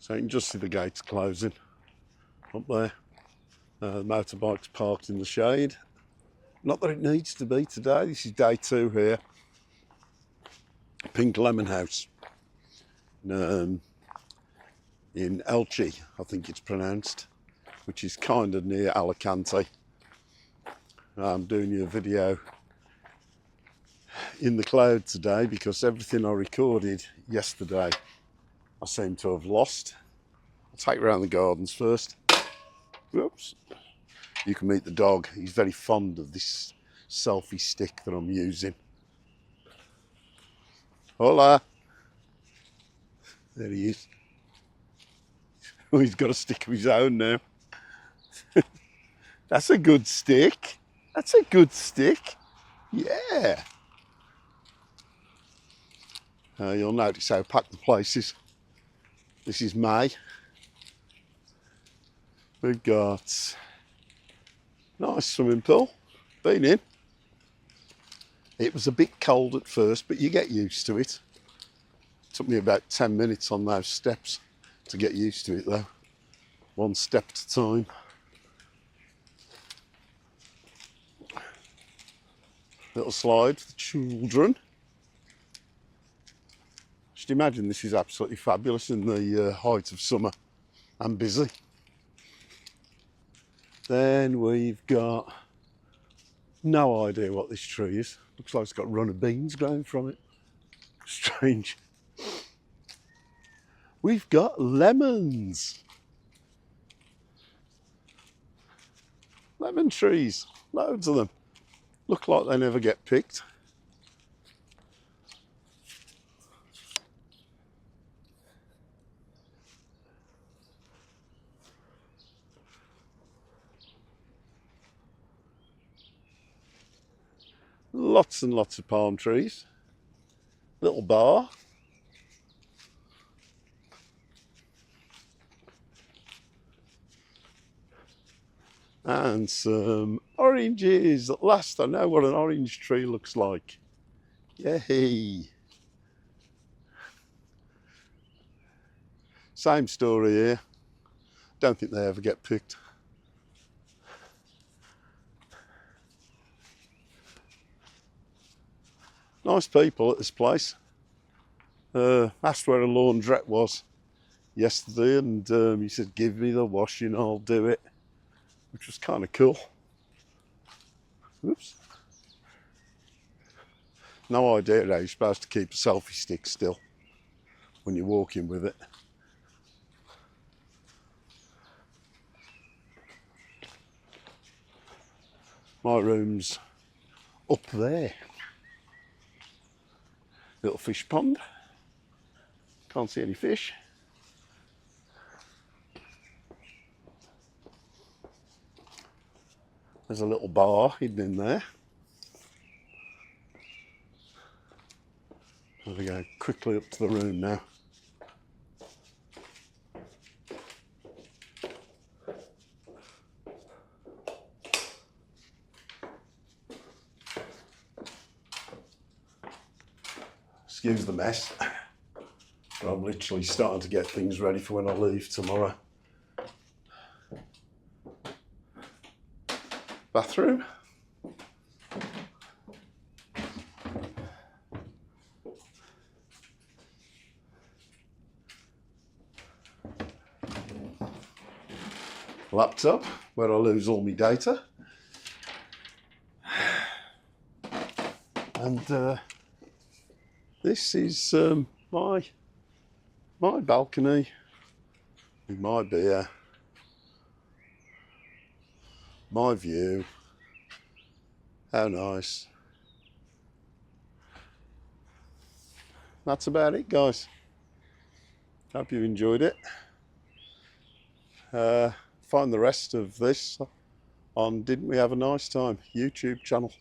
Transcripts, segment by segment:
So you can just see the gates closing up there. The motorbike's parked in the shade. Not that it needs to be today. This is day 2 here. Pink Lemon House in Elche, I think it's pronounced, which is kind of near Alicante. I'm doing you a video in the cloud today because everything I recorded yesterday I seem to have lost. I'll take you around the gardens first. Whoops. You can meet the dog. He's very fond of this selfie stick that I'm using. Hola. There he is. Oh, he's got a stick of his own now. That's a good stick. That's a good stick. Yeah. You'll notice how packed the place is. This is May. We've got nice swimming pool. Been in. It was a bit cold at first, but you get used to it. Took me about 10 minutes on those steps to get used to it though. One step at a time. Little slide for the children. Just imagine this is absolutely fabulous in the height of summer and busy. Then we've got no idea what this tree is. Looks like it's got runner beans growing from it. Strange. We've got lemons. Lemon trees, loads of them. Look like they never get picked. Lots and lots of palm trees. Little bar. And some oranges. At last I know what an orange tree looks like. Yay! Same story here. Don't think they ever get picked. Nice people at this place. Asked where a laundrette was yesterday and he said, give me the washing, I'll do it. Which was kind of cool. Oops. No idea how you're supposed to keep a selfie stick still when you're walking with it. My room's up there. Little fish pond. Can't see any fish. There's a little bar hidden in there. I'm going to go quickly up to the room now. Excuse the mess, but I'm literally starting to get things ready for when I leave tomorrow. Bathroom. Laptop, where I lose all my data. And this is my balcony with my beer. My view. How nice. That's about it, guys. Hope you enjoyed it. Find the rest of this on Didn't We Have a Nice Time YouTube channel.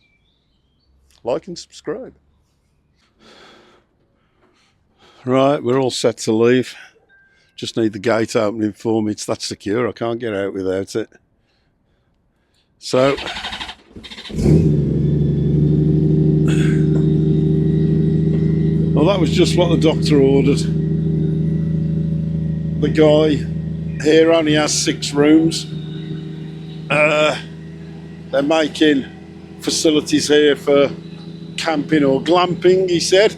Like and subscribe. Right, we're all set to leave. Just need the gate opening for me. It's that secure, I can't get out without it. So, well, that was just what the doctor ordered. the guy here only has 6 rooms. They're making facilities here for camping or glamping, he said,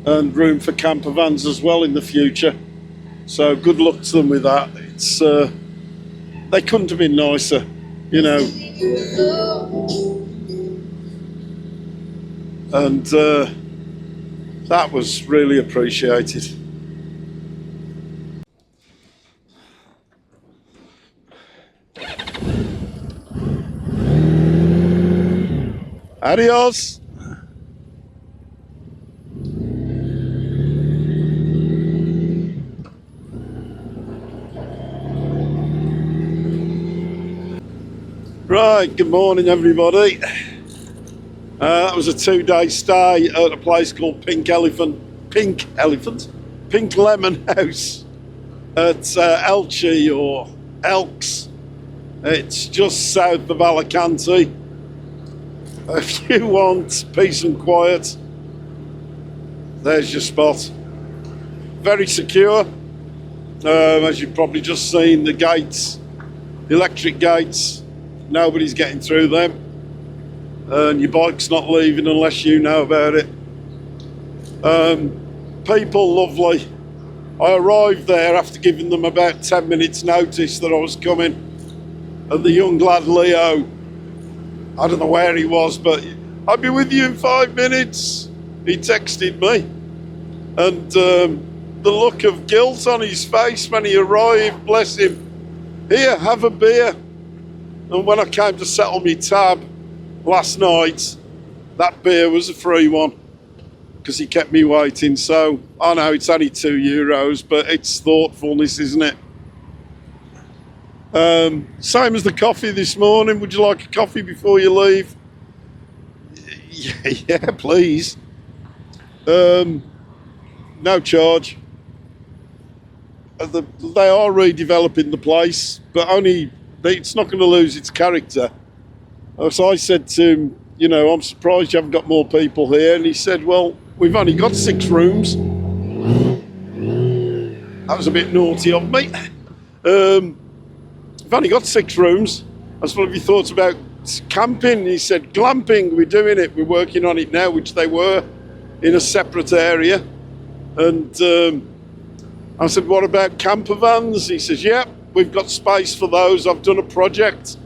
and room for camper vans as well in the future. So good luck to them with that. It's they couldn't have been nicer, you know. And that was really appreciated. Adios. Right, good morning everybody. That was a 2-day stay at a place called Pink Lemon House at Elche or Elks. It's just south of Alicante. If you want peace and quiet, there's your spot. Very secure, as you've probably just seen, the gates, electric gates, nobody's getting through them, and your bike's not leaving unless you know about it. People lovely. I arrived there after giving them about 10 minutes notice that I was coming, and the young lad Leo, I don't know where he was, but I'll be with you in 5 minutes, he texted me. And the look of guilt on his face when he arrived, bless him. Here, have a beer. And when I came to settle my tab last night, that beer was a free one because he kept me waiting. So I know it's only €2, but it's thoughtfulness, isn't it? Same as the coffee this morning. Would you like a coffee before you leave? Yeah, please. No charge. They are redeveloping the place, but it's not going to lose its character. So I said to him, you know, I'm surprised you haven't got more people here. And he said, well, we've only got 6 rooms. That was a bit naughty of me. We've only got 6 rooms. I said, what have you thought about camping? He said, glamping, we're doing it. We're working on it now, which they were in a separate area. And I said, what about camper vans? He says, yeah, we've got space for those. I've done a project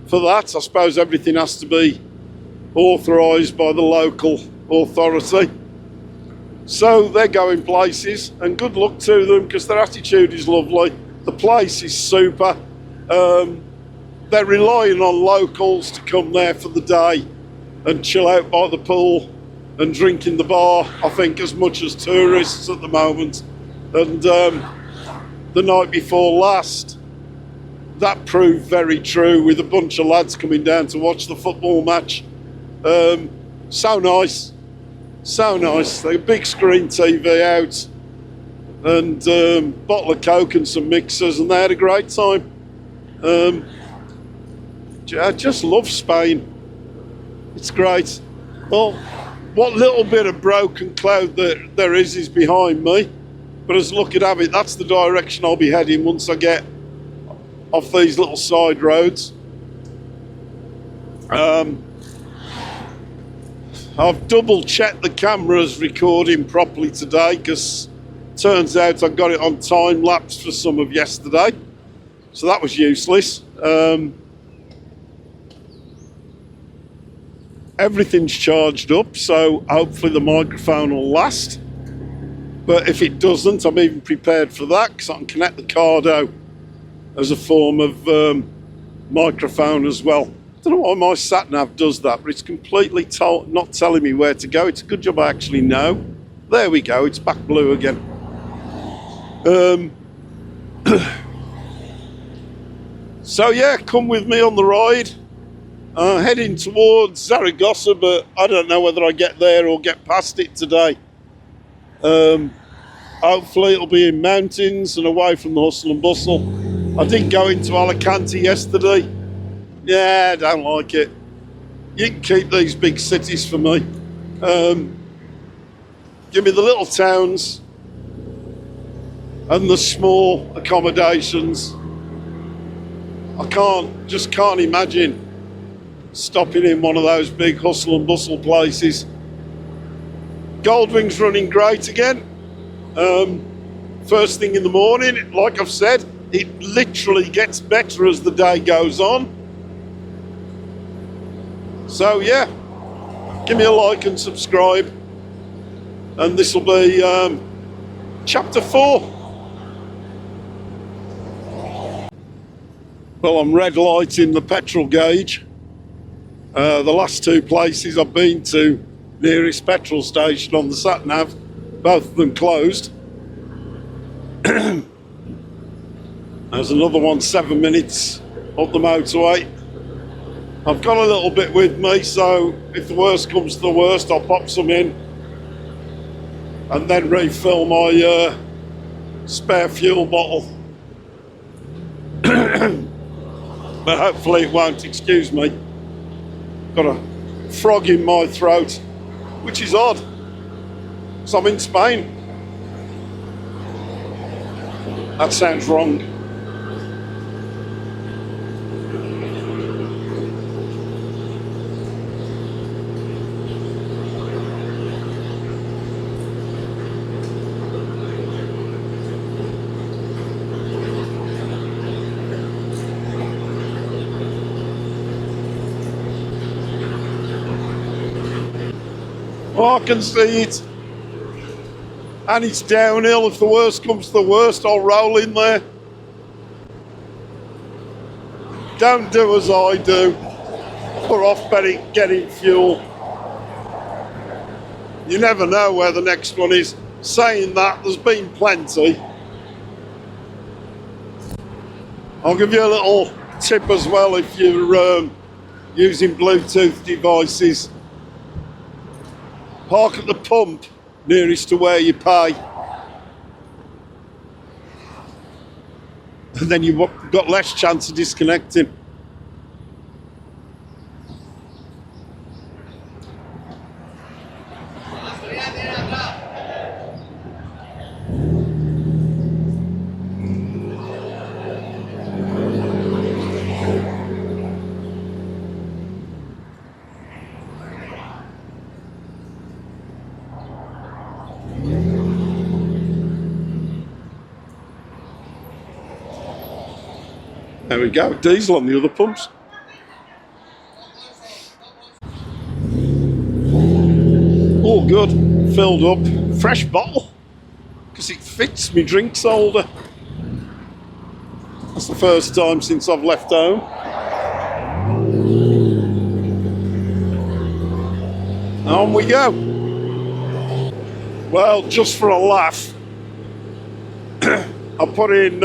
for that. I suppose everything has to be authorised by the local authority. So they're going places, and good luck to them because their attitude is lovely. The place is super. They're relying on locals to come there for the day and chill out by the pool and drink in the bar, I think, as much as tourists at the moment. And the night before last, that proved very true with a bunch of lads coming down to watch the football match. So nice. They had a big screen TV out and bottle of Coke and some mixers, and they had a great time. I just love Spain. It's great. Well, what little bit of broken cloud there is behind me, but as luck would have it, that's the direction I'll be heading once I get off these little side roads. I've double checked the camera's recording properly today because turns out I got it on time lapse for some of yesterday, so that was useless. Everything's charged up, so hopefully the microphone will last, but if it doesn't, I'm even prepared for that because I can connect the Cardo as a form of microphone as well. I don't know why my sat-nav does that, but it's completely not telling me where to go. It's a good job I actually know. There we go, it's back blue again. So yeah, come with me on the ride. Heading towards Zaragoza, but I don't know whether I get there or get past it today. Hopefully it'll be in mountains and away from the hustle and bustle. I did go into Alicante yesterday. Yeah, I don't like it. You can keep these big cities for me. Give me the little towns and the small accommodations. I just can't imagine stopping in one of those big hustle and bustle places. Goldwing's running great again. First thing in the morning, like I've said, it literally gets better as the day goes on. So yeah, give me a like and subscribe, and this will be chapter 4. Well, I'm red lighting the petrol gauge. The last 2 places I've been to, nearest petrol station on the sat nav, both of them closed. There's another one 7 minutes up the motorway. I've got a little bit with me, so if the worst comes to the worst, I'll pop some in and then refill my spare fuel bottle. But hopefully it won't, excuse me. Got a frog in my throat, which is odd, because I'm in Spain. That sounds wrong. Oh, I can see it. And it's downhill. If the worst comes to the worst, I'll roll in there. Don't do as I do. Put off getting fuel. You never know where the next one is. Saying that, there's been plenty. I'll give you a little tip as well if you're using Bluetooth devices. Park at the pump nearest to where you pay, and then you've got less chance of disconnecting. There we go, diesel on the other pumps. All good, filled up, fresh bottle, because it fits me drinks holder. That's the first time since I've left home. On we go. Well, just for a laugh, I put in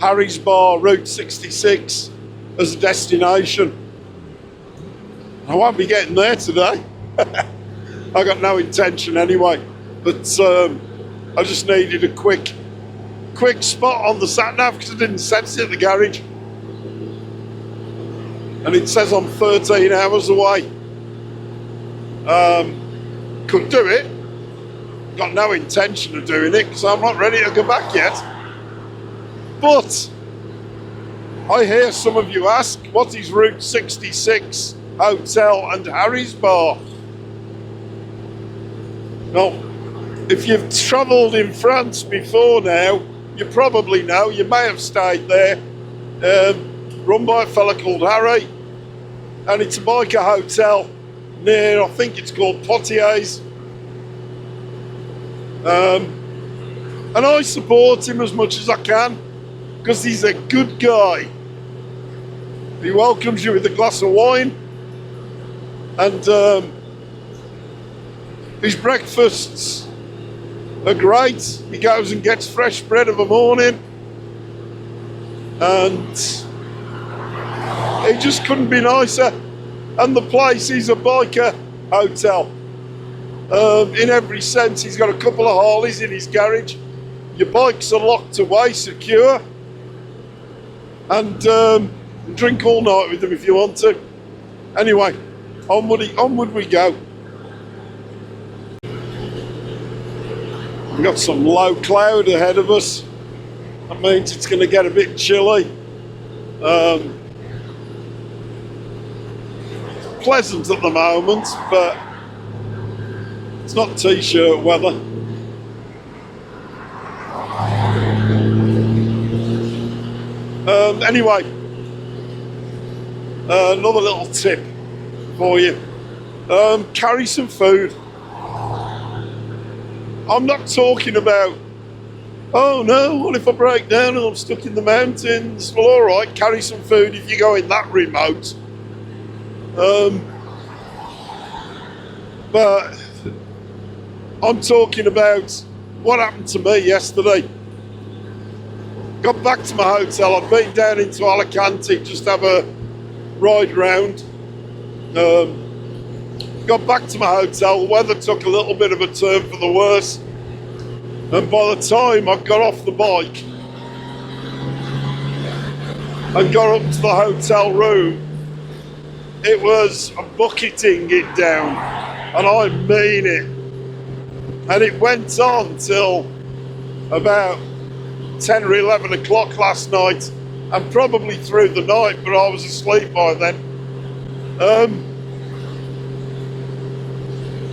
Harry's Bar Route 66 as a destination. I won't be getting there today. I got no intention anyway, but I just needed a quick spot on the sat nav because I didn't sense it at the garage, and it says I'm 13 hours away. Could do it. Got no intention of doing it because I'm not ready to go back yet. But I hear some of you ask, what is Route 66 Hotel and Harry's Bar? Well, if you've travelled in France before now, you probably know, you may have stayed there, run by a fella called Harry, and it's a biker hotel near, I think it's called Poitiers. And I support him as much as I can, because he's a good guy. He welcomes you with a glass of wine, and his breakfasts are great. He goes and gets fresh bread of a morning, and he just couldn't be nicer. And the place is a biker hotel. In every sense, he's got a couple of Harleys in his garage. Your bikes are locked away, secure, and drink all night with them if you want to. Anyway, onward we go. We've got some low cloud ahead of us. That means it's going to get a bit chilly. Pleasant at the moment, but it's not t-shirt weather. Anyway, another little tip for you. Carry some food. I'm not talking about, oh no, what if I break down and I'm stuck in the mountains? Well, all right, carry some food if you're going that remote. But I'm talking about what happened to me yesterday. Got back to my hotel. I'd been down into Alicante just to have a ride round. Got back to my hotel. The weather took a little bit of a turn for the worse. And by the time I got off the bike and got up to the hotel room, it was bucketing it down. And I mean it. And it went on till about 10 or 11 o'clock last night, and probably through the night, but I was asleep by then.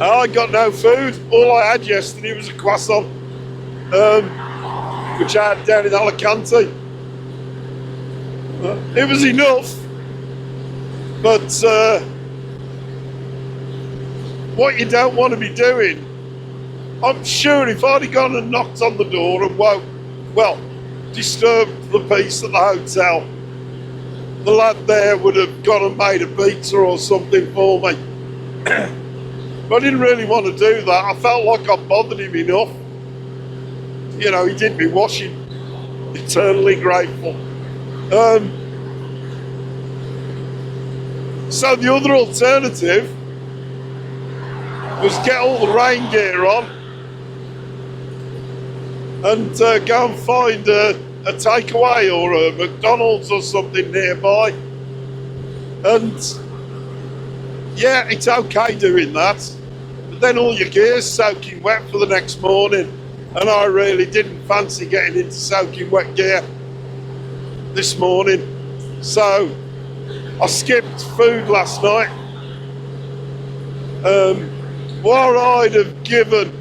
I got no food. All I had yesterday was a croissant, which I had down in Alicante. It was enough, but what you don't want to be doing, I'm sure if I'd have gone and knocked on the door and disturbed the peace at the hotel, the lad there would have gone and made a pizza or something for me. But I didn't really want to do that. I felt like I bothered him enough. You know, he did me washing. Eternally grateful. So the other alternative was get all the rain gear on and go and find a takeaway or a McDonald's or something nearby. And yeah, it's okay doing that, but then all your gear's soaking wet for the next morning, and I really didn't fancy getting into soaking wet gear this morning. So I skipped food last night. What I'd have given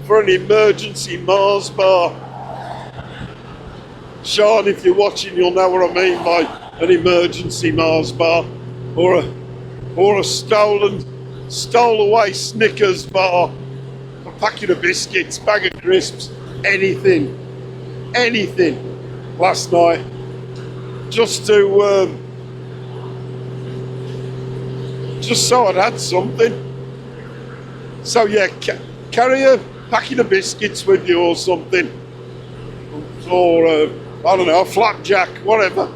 for an emergency Mars bar. Sean, if you're watching, you'll know what I mean by an emergency Mars bar, or a stole away Snickers bar, a packet of biscuits, bag of crisps, anything last night, just so I'd had something. So yeah, carry a packet of biscuits with you or something, or I don't know, a flapjack, whatever.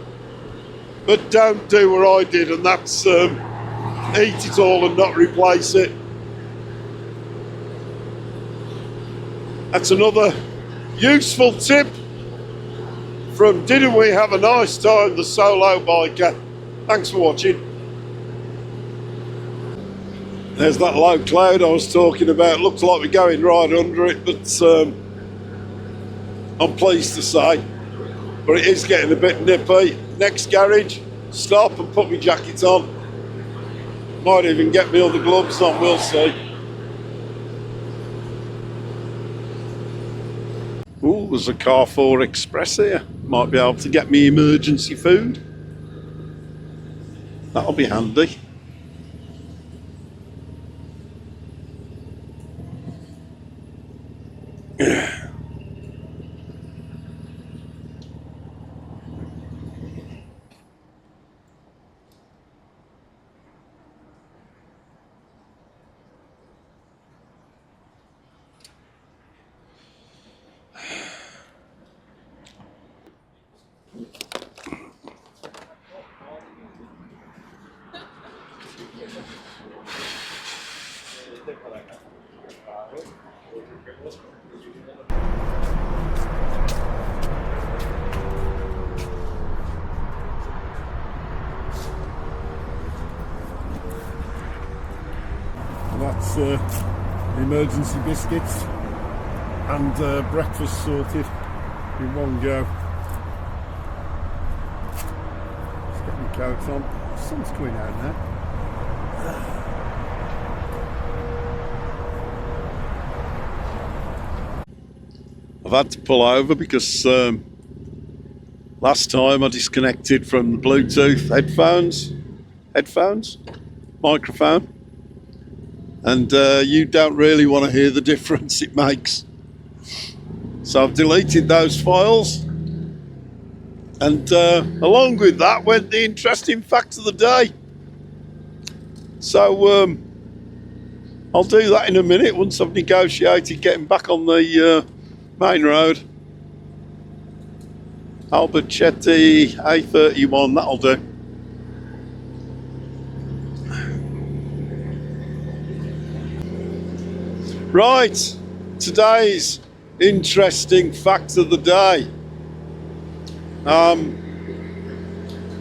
But don't do what I did, and that's eat it all and not replace it. That's another useful tip from Didn't We Have a Nice Time, the Solo Biker. Thanks for watching. There's that low cloud I was talking about. Looks like we're going right under it, but I'm pleased to say. But it is getting a bit nippy. Next garage, stop and put my jacket on. Might even get me other gloves on, we'll see. Ooh, there's a Carrefour Express here. Might be able to get me emergency food. That'll be handy. That's emergency biscuits and breakfast sorted in one go. Let's get my coat on. The sun's coming out now. I've had to pull over because last time I disconnected from the Bluetooth headphones, microphone, and you don't really want to hear the difference it makes. So I've deleted those files, and along with that went the interesting fact of the day. So I'll do that in a minute once I've negotiated getting back on the main road. Alberchetti A31, that'll do. Right, today's interesting fact of the day.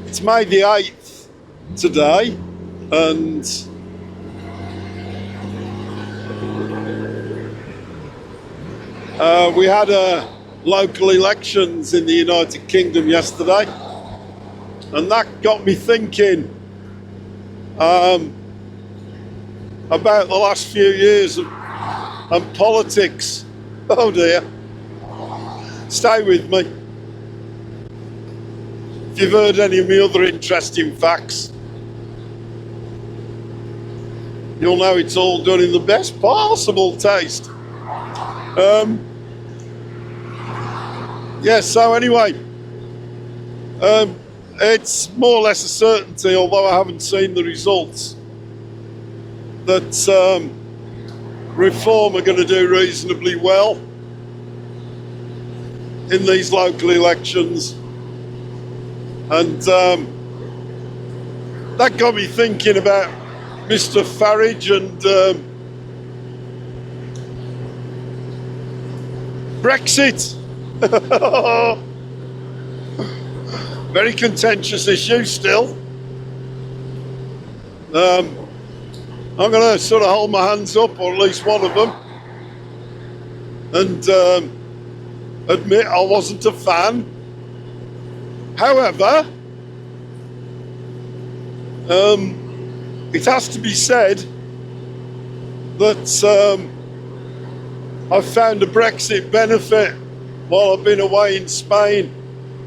It's May the 8th today, and we had local elections in the United Kingdom yesterday, and that got me thinking about the last few years and politics. Oh dear. Stay with me. If you've heard any of my other interesting facts, you'll know it's all done in the best possible taste. Yeah, so anyway, it's more or less a certainty, although I haven't seen the results, that Reform are going to do reasonably well in these local elections. And that got me thinking about Mr. Farage and Brexit. Very contentious issue still. I'm going to sort of hold my hands up, or at least one of them, and admit I wasn't a fan. However, it has to be said that I've found a Brexit benefit while I've been away in Spain.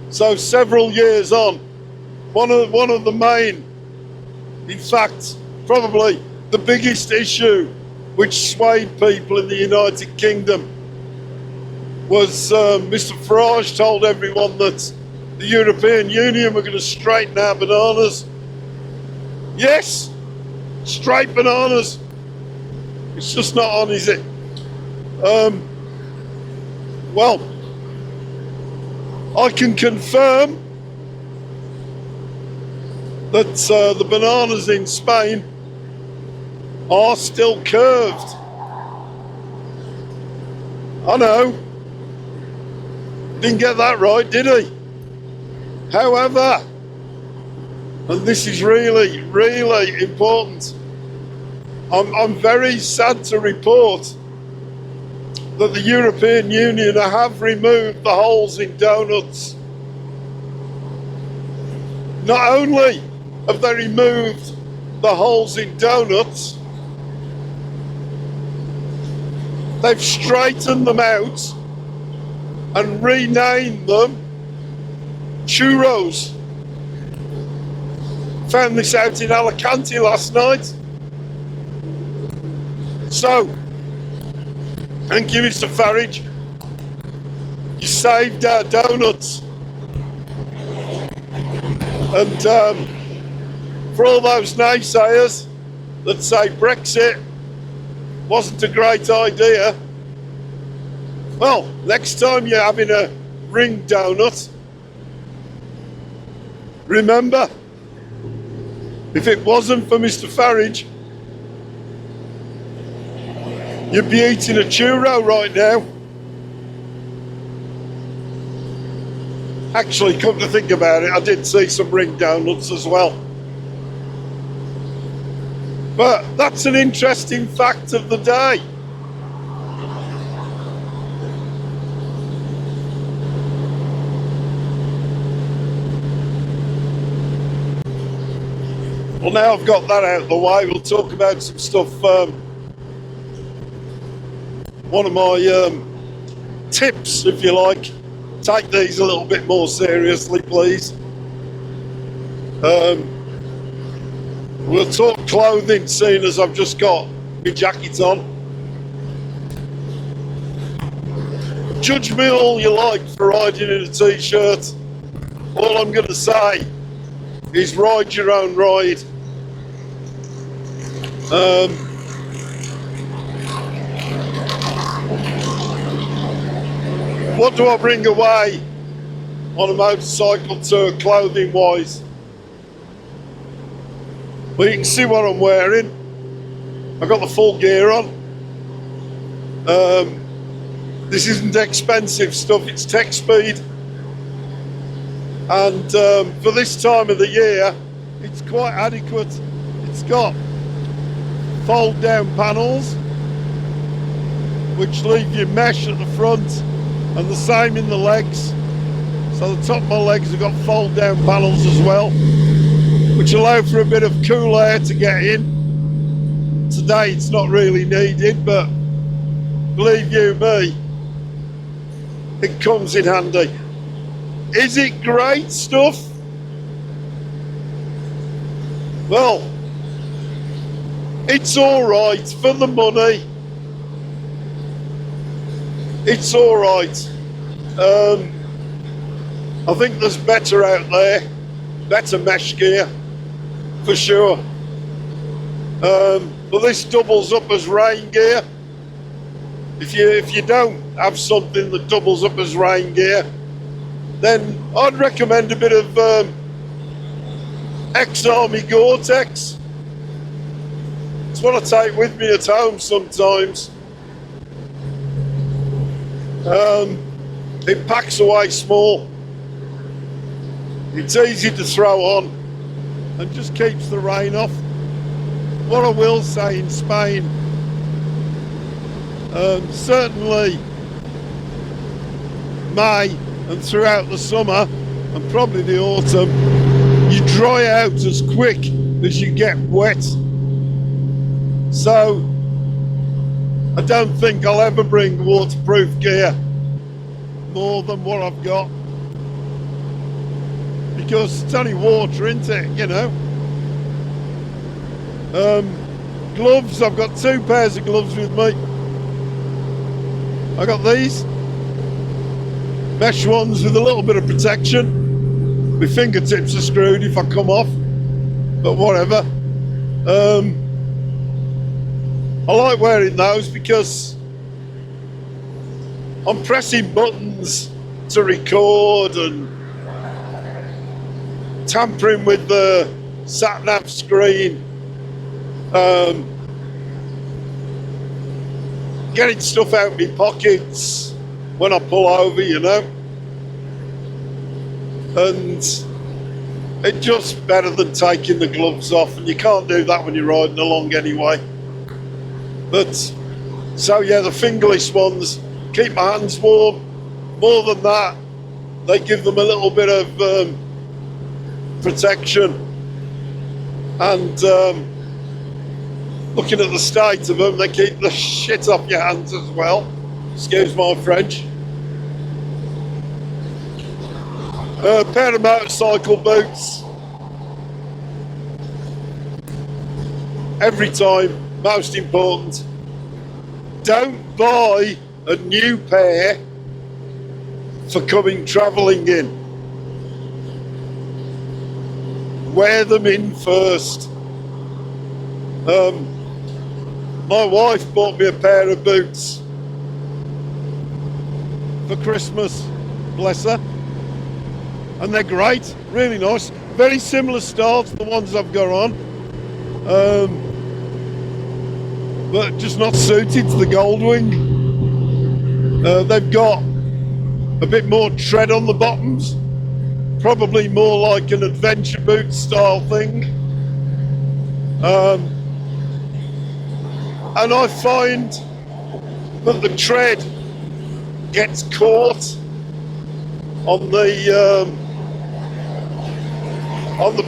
So several years on, one of the main, in fact, probably the biggest issue which swayed people in the United Kingdom was Mr. Farage told everyone that the European Union were going to straighten our bananas. Yes, straight bananas. It's just not on, is it? Well, I can confirm that the bananas in Spain are still curved. I know. Didn't get that right, did he? However, and this is really, really important, I'm very sad to report that the European Union have removed the holes in donuts. Not only have they removed the holes in donuts, they've straightened them out and renamed them churros. Found this out in Alicante last night. So, thank you, Mr. Farage. You saved our donuts. And for all those naysayers that say Brexit wasn't a great idea, well, next time you're having a ring donut, remember, if it wasn't for Mr. Farage, you'd be eating a churro right now. Actually, come to think about it, I did see some ring donuts as well. But that's an interesting fact of the day. Well, now I've got that out of the way, we'll talk about some stuff. One of my tips, if you like, take these a little bit more seriously, please. We'll talk clothing, seeing as I've just got my jacket on. Judge me all you like for riding in a t-shirt. All I'm going to say is ride your own ride. What do I bring away on a motorcycle tour clothing wise? Well, you can see what I'm wearing. I've got the full gear on. This isn't expensive stuff, it's tech speed. And for this time of the year, it's quite adequate. It's got fold down panels, which leave you mesh at the front, and the same in the legs. So the top of my legs have got fold down panels as well, which allow for a bit of cool air to get in. Today it's not really needed, but believe you me, it comes in handy. Is it great stuff? Well, it's alright for the money. It's alright. I think there's better out there, better mesh gear, for sure. But this doubles up as rain gear. If you don't have something that doubles up as rain gear, then I'd recommend a bit of ex-army Gore-Tex. It's what I take with me at home sometimes. It packs away small. It's easy to throw on and just keeps the rain off. What I will say in Spain, certainly May and throughout the summer and probably the autumn, you dry out as quick as you get wet. So I don't think I'll ever bring waterproof gear more than what I've got, because it's only water, isn't it, you know. Gloves, I've got 2 pairs of gloves with me. I got these mesh ones with a little bit of protection. My fingertips are screwed if I come off, but whatever. I like wearing those because I'm pressing buttons to record and tampering with the sat-nav screen, getting stuff out of my pockets when I pull over, you know. And it's just better than taking the gloves off, and you can't do that when you're riding along anyway. But so yeah, the fingerless ones keep my hands warm. More than that, they give them a little bit of protection. And looking at the state of them, they keep the shit off your hands as well. Excuse my French. A pair of motorcycle boots. Every time, most important. Don't buy a new pair for coming travelling in. Wear them in first. My wife bought me a pair of boots for Christmas, bless her, and they're great, really nice, very similar style to the ones I've got on, but just not suited to the Goldwing. They've got a bit more tread on the bottoms, probably more like an adventure boot style thing. And I find that the tread gets caught on the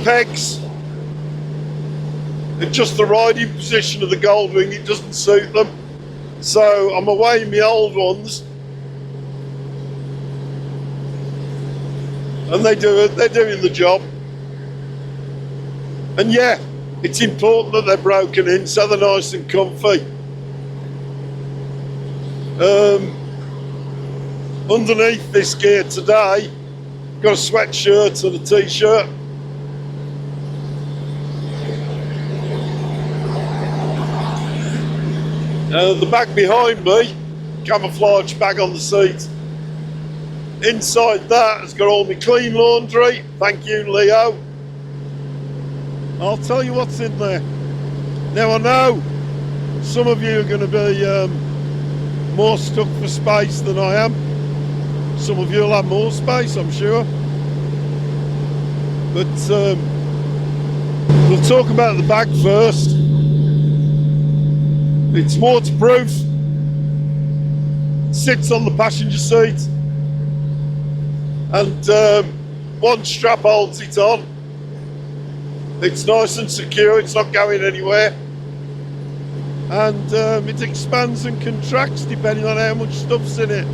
pegs, and just the riding position of the Goldwing, it doesn't suit them. So I'm away in my old ones, and they're doing the job. And yeah, it's important that they're broken in so they're nice and comfy. Underneath this gear today, got a sweatshirt and a t-shirt. The bag behind me, camouflage bag on the seat. Inside that has got all my clean laundry. Thank you, Leo. I'll tell you what's in there. Now I know some of you are going to be more stuck for space than I am. Some of you will have more space, I'm sure. But we'll talk about the bag first. It's waterproof, sits on the passenger seat, and one strap holds it on. It's nice and secure, it's not going anywhere. And it expands and contracts depending on how much stuff's in it.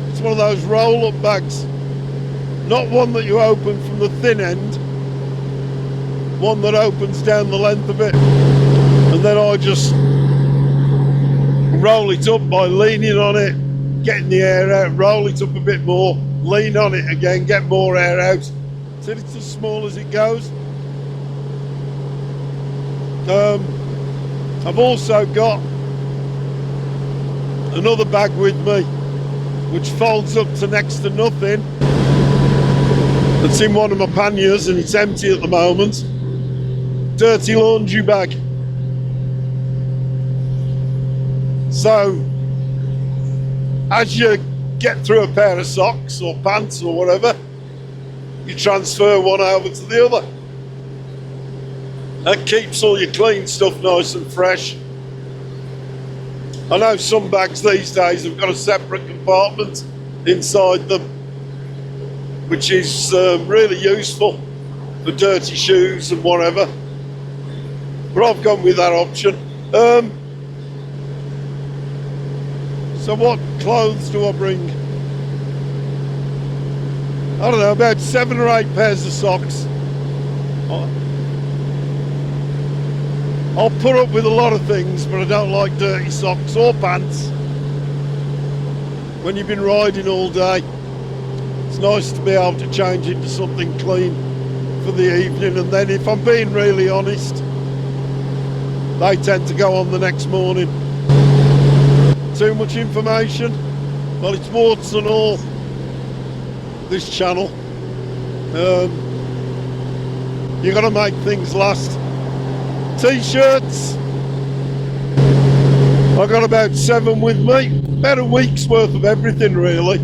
It's one of those roll-up bags, not one that you open from the thin end, one that opens down the length of it, and then I just roll it up by leaning on it, getting the air out, roll it up a bit more, lean on it again, get more air out, till it's as small as it goes. I've also got another bag with me which folds up to next to nothing. It's in one of my panniers and it's empty at the moment. Dirty laundry bag. So as you get through a pair of socks or pants or whatever, you transfer one over to the other. That keeps all your clean stuff nice and fresh. I know some bags these days have got a separate compartment inside them, which is really useful for dirty shoes and whatever. But I've gone with that option. So what clothes do I bring? I don't know, about 7 or 8 pairs of socks. I'll put up with a lot of things, but I don't like dirty socks or pants. When you've been riding all day, it's nice to be able to change into something clean for the evening, and then if I'm being really honest, they tend to go on the next morning. Too much information? Well, it's warts and all, this channel. You've got to make things last. T-shirts, I've got about 7 with me, about a week's worth of everything really.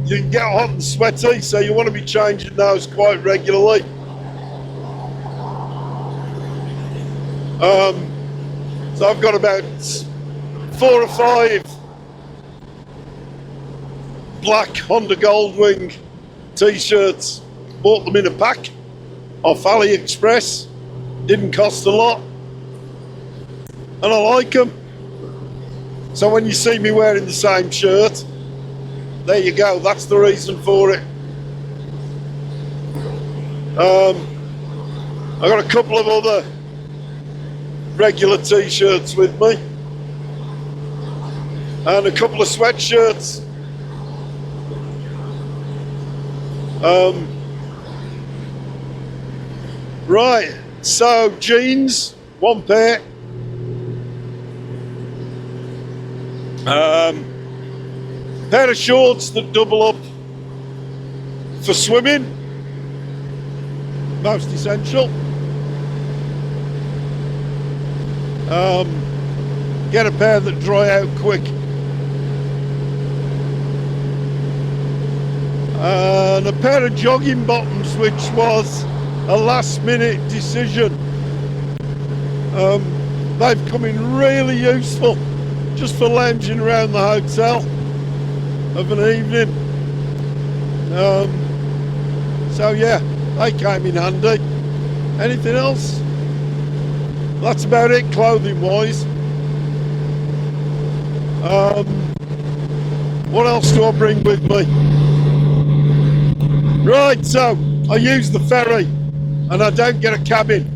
You can get hot and sweaty, so you want to be changing those quite regularly. So I've got about 4 or 5 black Honda Goldwing T-shirts, bought them in a pack off AliExpress, didn't cost a lot, and I like them. So when you see me wearing the same shirt, there you go, that's the reason for it. I've got a couple of other regular t-shirts with me, and a couple of sweatshirts. Right, so jeans, 1 pair. Pair of shorts that double up for swimming, most essential. Get a pair that dry out quick. And a pair of jogging bottoms, which was a last minute decision. They've come in really useful just for lounging around the hotel of an evening. So yeah, they came in handy. Anything else? That's about it clothing wise. What else do I bring with me? Right, so I use the ferry and I don't get a cabin.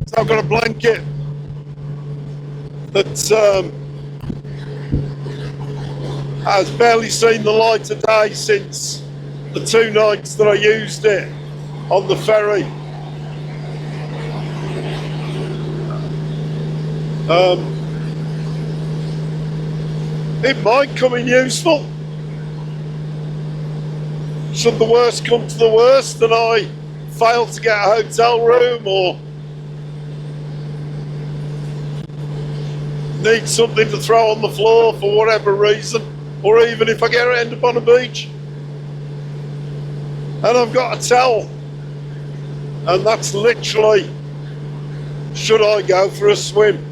So I've got a blanket that has barely seen the light of day since the 2 nights that I used it on the ferry. It might come in useful should the worst come to the worst and I fail to get a hotel room or need something to throw on the floor for whatever reason, or even if I end up on a beach and I've got a towel, and that's literally should I go for a swim.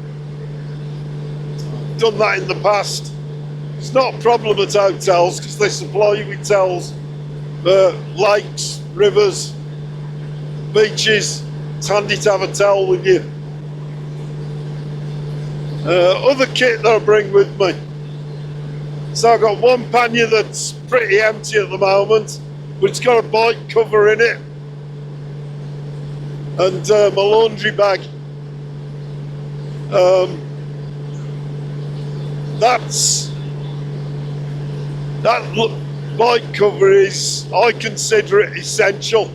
Done that in the past. It's not a problem at hotels because they supply you with towels, lakes, rivers, beaches. It's handy to have a towel with you. Other kit that I bring with me. So I've got one pannier that's pretty empty at the moment, but it's got a bike cover in it, and my laundry bag. That bike cover is, I consider it essential.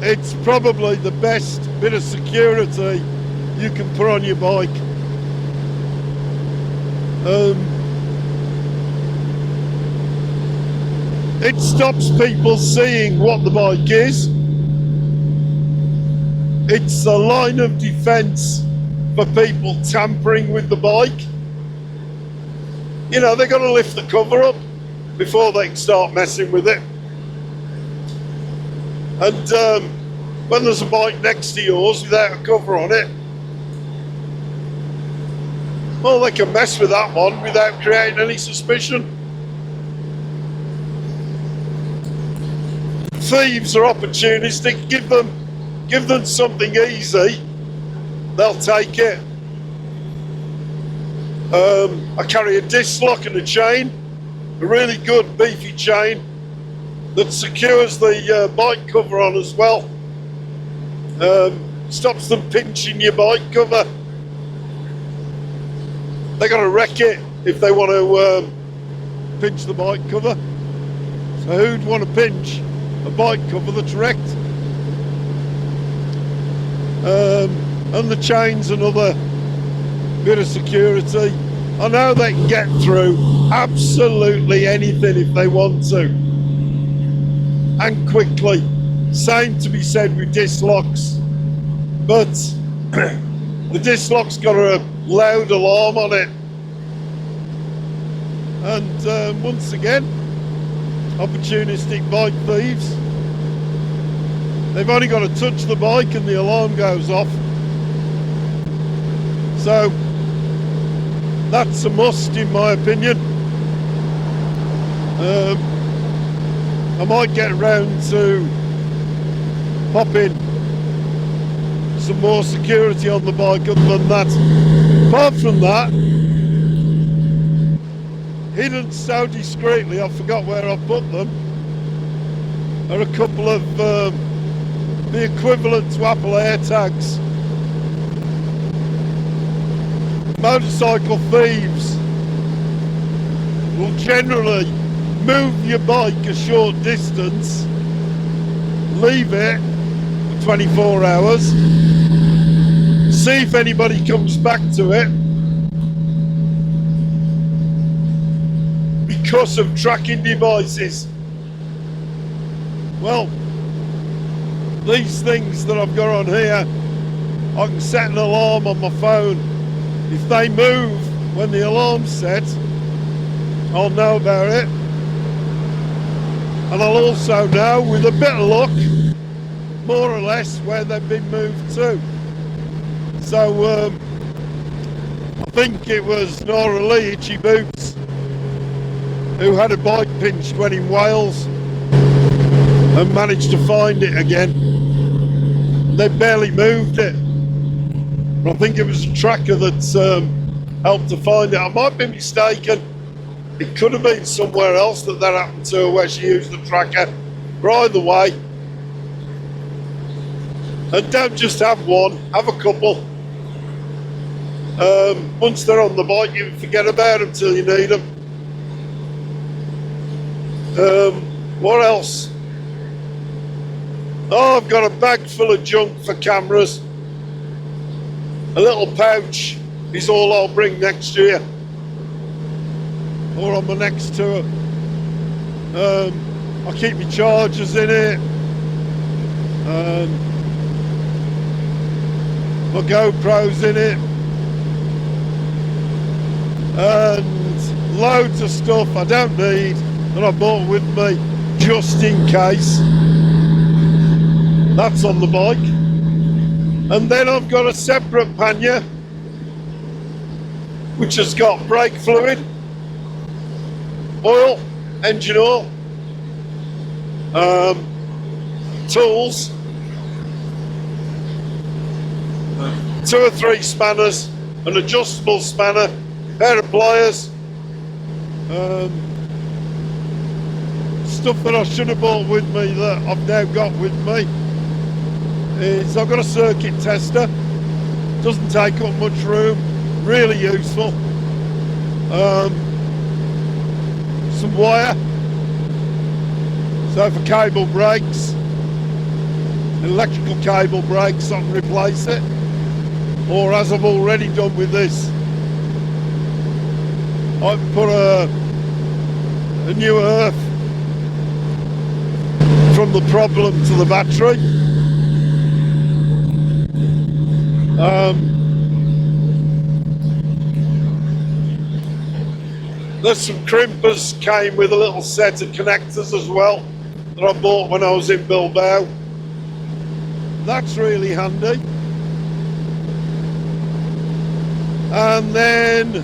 It's probably the best bit of security you can put on your bike. It stops people seeing what the bike is. It's a line of defence for people tampering with the bike. You know, they've got to lift the cover up before they can start messing with it. And when there's a bike next to yours without a cover on it, well, they can mess with that one without creating any suspicion. Thieves are opportunistic. Give them something easy, they'll take it. I carry a disc lock and a chain, a really good beefy chain that secures the bike cover on as well. Stops them pinching your bike cover. They're going to wreck it if they want to pinch the bike cover. So who'd want to pinch a bike cover that's wrecked? And the chain's another bit of security. I know they can get through absolutely anything if they want to, and quickly. Same to be said with disc locks, but the disc lock's got a loud alarm on it, and once again, opportunistic bike thieves. They've only got to touch the bike and the alarm goes off. So that's a must in my opinion. I might get around to popping some more security on the bike other than that. Apart from that, hidden so discreetly I forgot where I put them, are a couple of the equivalent to Apple AirTags. Motorcycle thieves will generally move your bike a short distance, leave it for 24 hours, see if anybody comes back to it. Because of tracking devices. Well, these things that I've got on here, I can set an alarm on my phone. If they move when the alarm's set, I'll know about it. And I'll also know, with a bit of luck, more or less where they've been moved to. So I think it was Nora Lee, Itchy Boots, who had a bike pinched when in Wales. and managed to find it again. They barely moved it. I think it was a tracker that helped to find it. I might be mistaken. It could have been somewhere else that happened to her where she used the tracker. But either way, and don't just have one, have a couple. Once they're on the bike, you forget about them till you need them. What else? Oh, I've got a bag full of junk for cameras. A little pouch is all I'll bring next year, or on my next tour. I keep my chargers in it, my GoPro's in it, and loads of stuff I don't need that I bought with me just in case. That's on the bike. And then I've got a separate pannier which has got brake fluid, oil, engine oil, tools, 2 or 3 spanners, an adjustable spanner, pair of pliers, stuff that I should have bought with me that I've now got with me is I've got a circuit tester. Doesn't take up much room, really useful. Some wire, so for cable breaks, electrical cable breaks, I can replace it, or as I've already done with this, I can put a new earth from the problem to the battery. There's some crimpers, came with a little set of connectors as well that I bought when I was in Bilbao. That's really handy. And then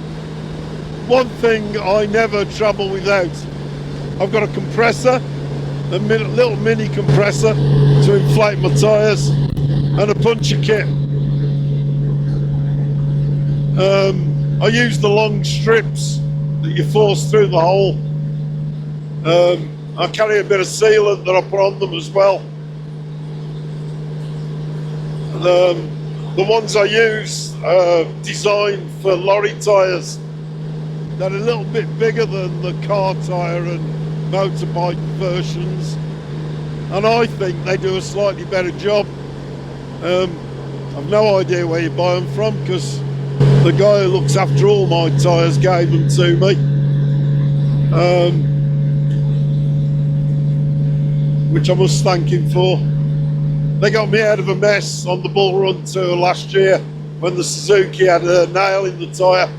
one thing I never travel without, I've got a compressor, a little mini compressor to inflate my tyres, and a puncture kit. I use the long strips that you force through the hole. I carry a bit of sealant that I put on them as well. The ones I use are designed for lorry tyres. They're a little bit bigger than the car tyre and motorbike versions, and I think they do a slightly better job. I've no idea where you buy them from, because the guy who looks after all my tyres gave them to me, which I must thank him for. They got me out of a mess on the Bull Run tour last year when the Suzuki had a nail in the tyre.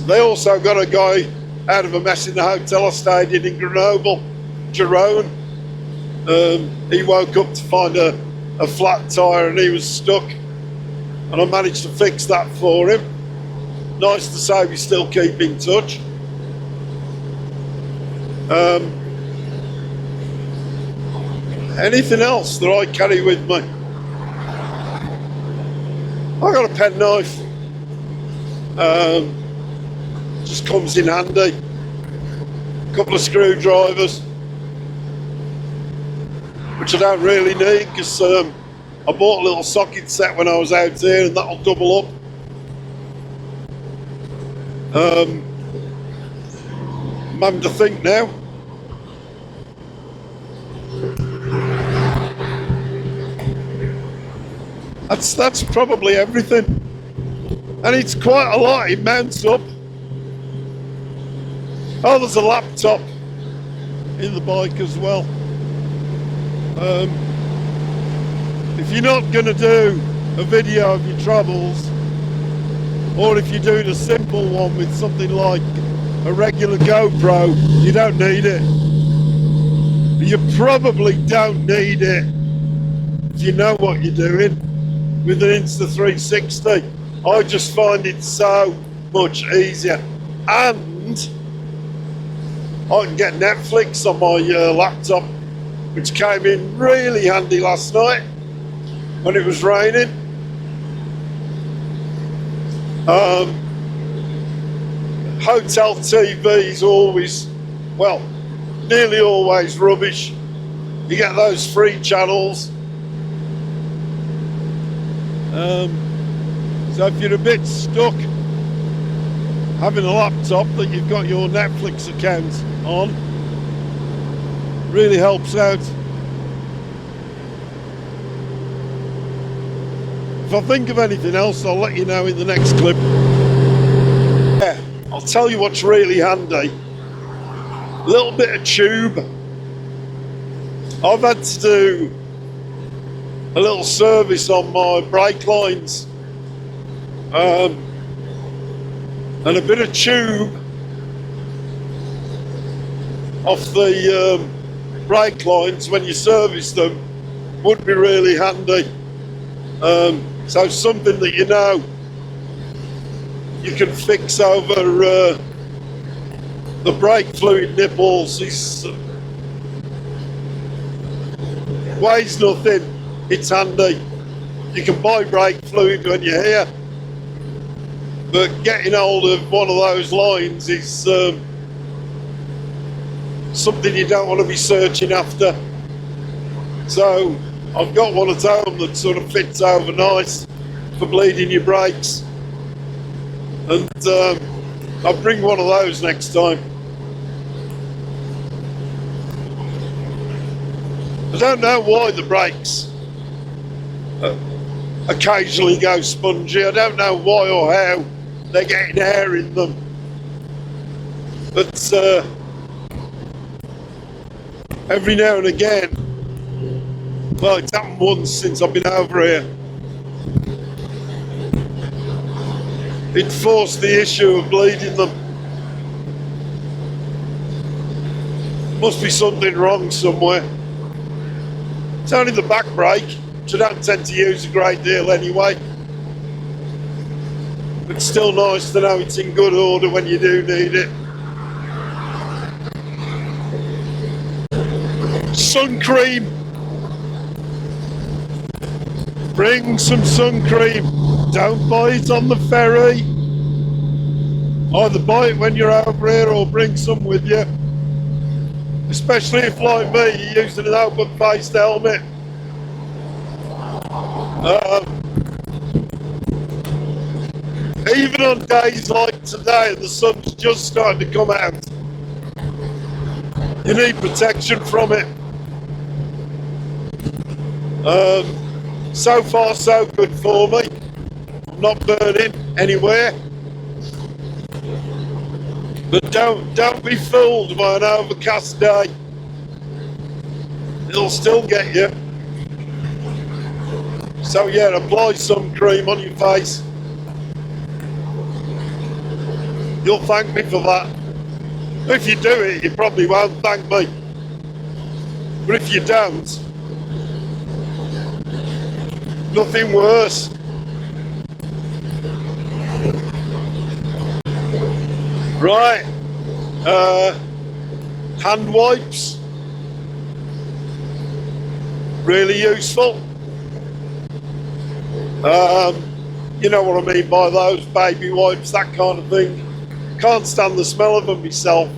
They also got a guy out of a mess in the hotel I stayed in Grenoble, Jerome. He woke up to find a flat tyre and he was stuck, and I managed to fix that for him. Nice to say we still keep in touch. Anything else that I carry with me? I got a penknife. Just comes in handy. A couple of screwdrivers, which I don't really need, because I bought a little socket set when I was out here, and that'll double up. I'm having to think now. That's probably everything, and it's quite a lot. It mounts up. Oh, there's a laptop in the bike as well. If you're not going to do a video of your travels, or if you do the simple one with something like a regular GoPro, you don't need it. You probably don't need it if you know what you're doing with an Insta360. I just find it so much easier, and I can get Netflix on my laptop, which came in really handy last night when it was raining. Hotel TV is always, well, nearly always rubbish. You get those free channels. So if you're a bit stuck, having a laptop that you've got your Netflix account on really helps out. If I think of anything else, I'll let you know in the next clip. Yeah, I'll tell you what's really handy. A little bit of tube. I've had to do a little service on my brake lines. And a bit of tube off the brake lines when you service them would be really handy. So something that you know you can fix over the brake fluid nipples is weighs nothing. It's handy. You can buy brake fluid when you're here, but getting hold of one of those lines is something you don't want to be searching after. So I've got one at home that sort of fits over nice for bleeding your brakes, and I'll bring one of those next time. I don't know why the brakes occasionally go spongy. I don't know why or how they're getting air in them, but every now and again, well, it's happened once since I've been over here, it forced the issue of bleeding them. Must be something wrong somewhere. It's only the back brake, which I don't tend to use a great deal anyway. But still nice to know it's in good order when you do need it. Sun cream. Bring some sun cream. Don't buy it on the ferry. Either buy it when you're over here or bring some with you. Especially if, like me, you're using an open-faced helmet. Even on days like today, the sun's just starting to come out. You need protection from it. So far, so good for me. I'm not burning anywhere. But don't be fooled by an overcast day. It'll still get you. So yeah, apply some cream on your face. You'll thank me for that. If you do it, you probably won't thank me. But if you don't, nothing worse. Right, hand wipes, really useful. You know what I mean by those, baby wipes, that kind of thing. Can't stand the smell of them myself,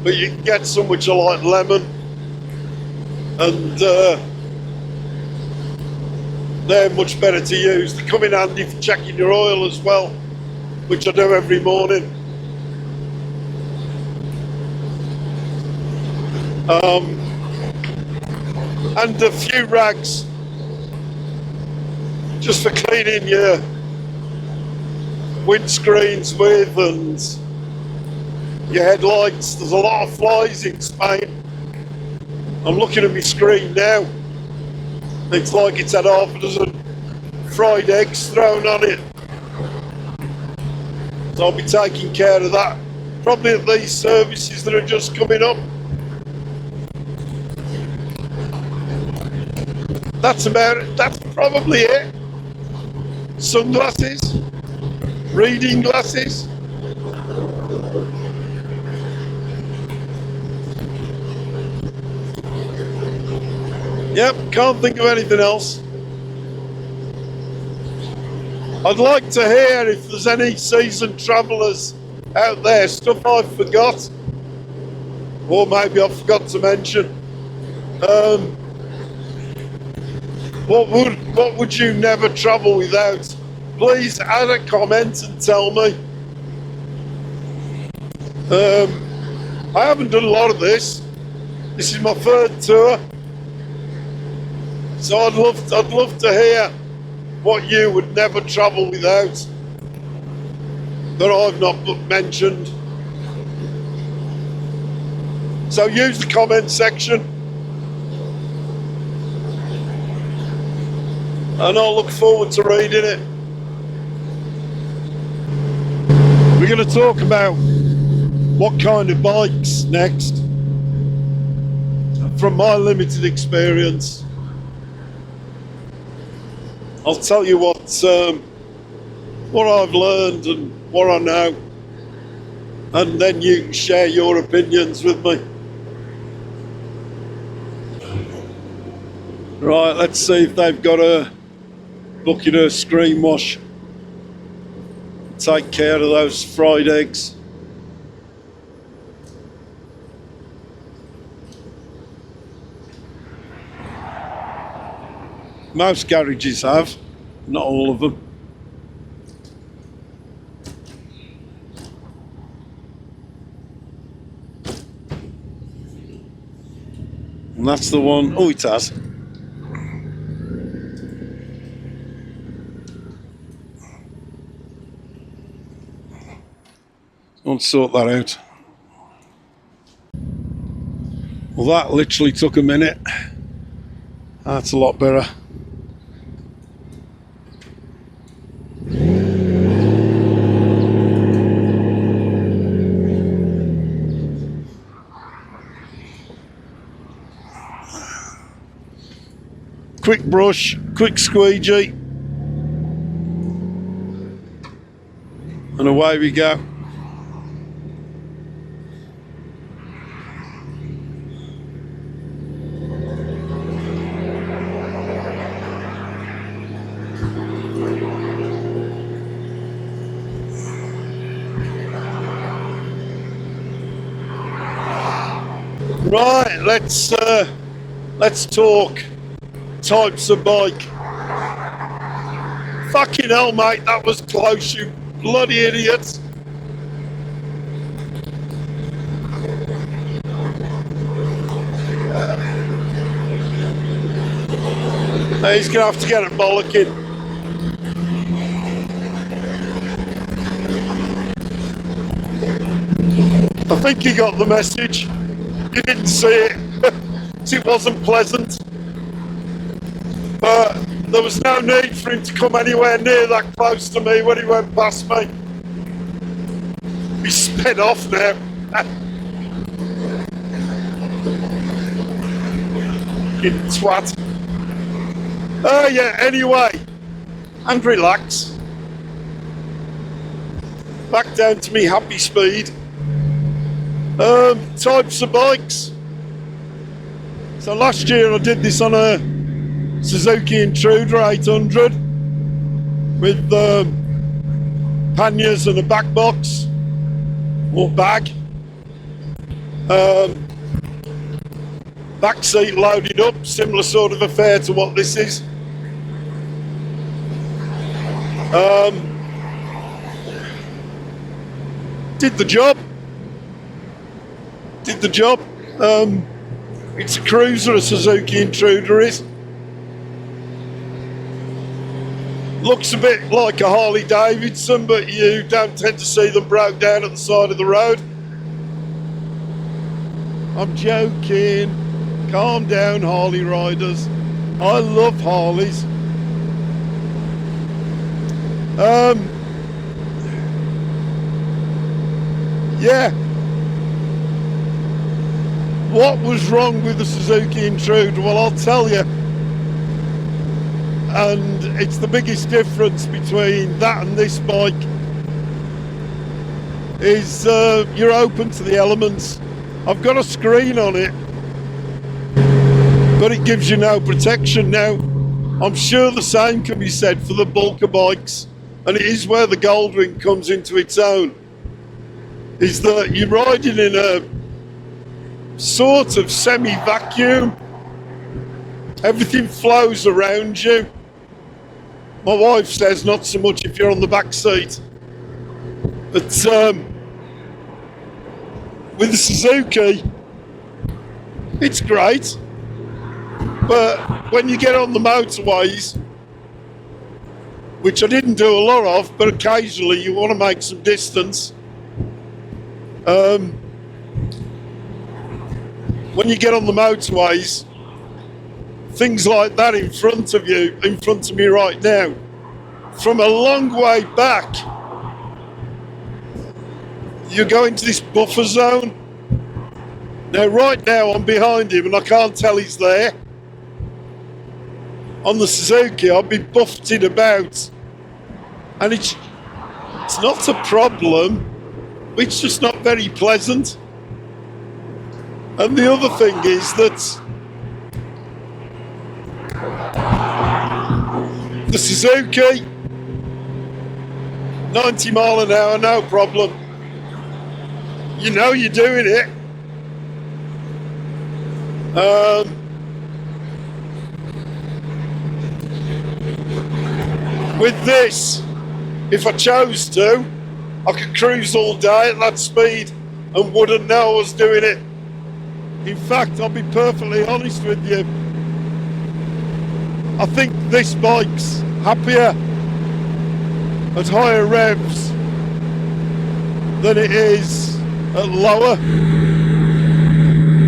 but you can get some which are like lemon, and they're much better to use. They come in handy for checking your oil as well, which I do every morning. And a few rags just for cleaning your windscreens with and your headlights. There's a lot of flies in Spain. I'm looking at my screen now. It's like it's had half a dozen fried eggs thrown on it. So I'll be taking care of that. Probably at these services that are just coming up. That's about it. That's probably it. Sunglasses, reading glasses. Yep, can't think of anything else. I'd like to hear if there's any seasoned travellers out there, stuff I forgot, or maybe I forgot to mention. What would you never travel without? Please add a comment and tell me. I haven't done a lot of this. This is my third tour, so I'd love to hear what you would never travel without that I've not mentioned. So use the comment section, and I'll look forward to reading it. We're going to talk about what kind of bikes next, from my limited experience. I'll tell you what I've learned and what I know, and then you can share your opinions with me. Right, let's see if they've got a bucket of screen wash. Take care of those fried eggs. Most garages have, not all of them. And that's the one. Oh, it has. Let's sort that out. Well, that literally took a minute. That's a lot better. Quick brush, quick squeegee, and away we go. Right, let's talk types of bike. Fucking hell, mate, that was close, you bloody idiots. He's gonna have to get a bollocking. I think you got the message. You didn't see it. It wasn't pleasant. But there was no need for him to come anywhere near that close to me when he went past me. He sped off now. You twat. Oh yeah, anyway. And relax. Back down to me happy speed. Types of bikes. So last year I did this on a Suzuki Intruder 800 with panniers and a back box or bag. Back seat loaded up, similar sort of affair to what this is. Did the job. It's a cruiser, a Suzuki Intruder is. Looks a bit like a Harley Davidson, but you don't tend to see them broke down at the side of the road. I'm joking. Calm down, Harley riders. I love Harleys. Yeah. What was wrong with the Suzuki Intruder? Well, I'll tell you. And it's the biggest difference between that and this bike is you're open to the elements. I've got a screen on it but it gives you no protection. Now, I'm sure the same can be said for the bulker bikes, and it is where the Goldwing comes into its own, is that you're riding in a sort of semi-vacuum. Everything flows around you. My wife says not so much if you're on the back seat. But with the Suzuki, it's great. But when you get on the motorways, which I didn't do a lot of, but occasionally you want to make some distance. When you get on the motorways, things like that in front of you, in front of me right now, from a long way back, you go into this buffer zone. Now, right now, I'm behind him and I can't tell he's there. On the Suzuki, I'll be buffeted about, and it's not a problem, it's just not very pleasant. And the other thing is that the Suzuki, 90 mile an hour, no problem. You know you're doing it. With this, if I chose to, I could cruise all day at that speed and wouldn't know I was doing it. In fact, I'll be perfectly honest with you. I think this bike's happier at higher revs than it is at lower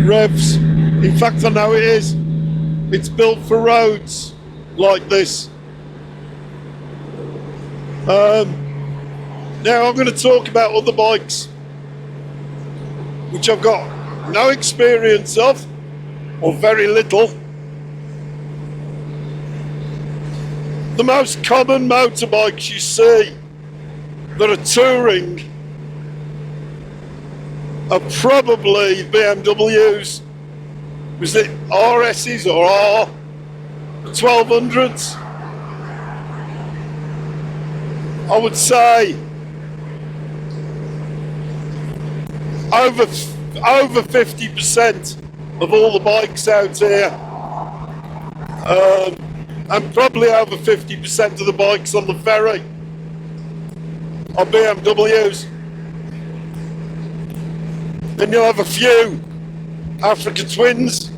revs. In fact, I know it is. It's built for roads like this. Now I'm going to talk about other bikes which I've got no experience of, or very little. The most common motorbikes you see that are touring are probably BMWs. Was it RSs or R 1200s? I would say over 50% of all the bikes out here, and probably over 50% of the bikes on the ferry are BMWs. Then you'll have a few Africa Twins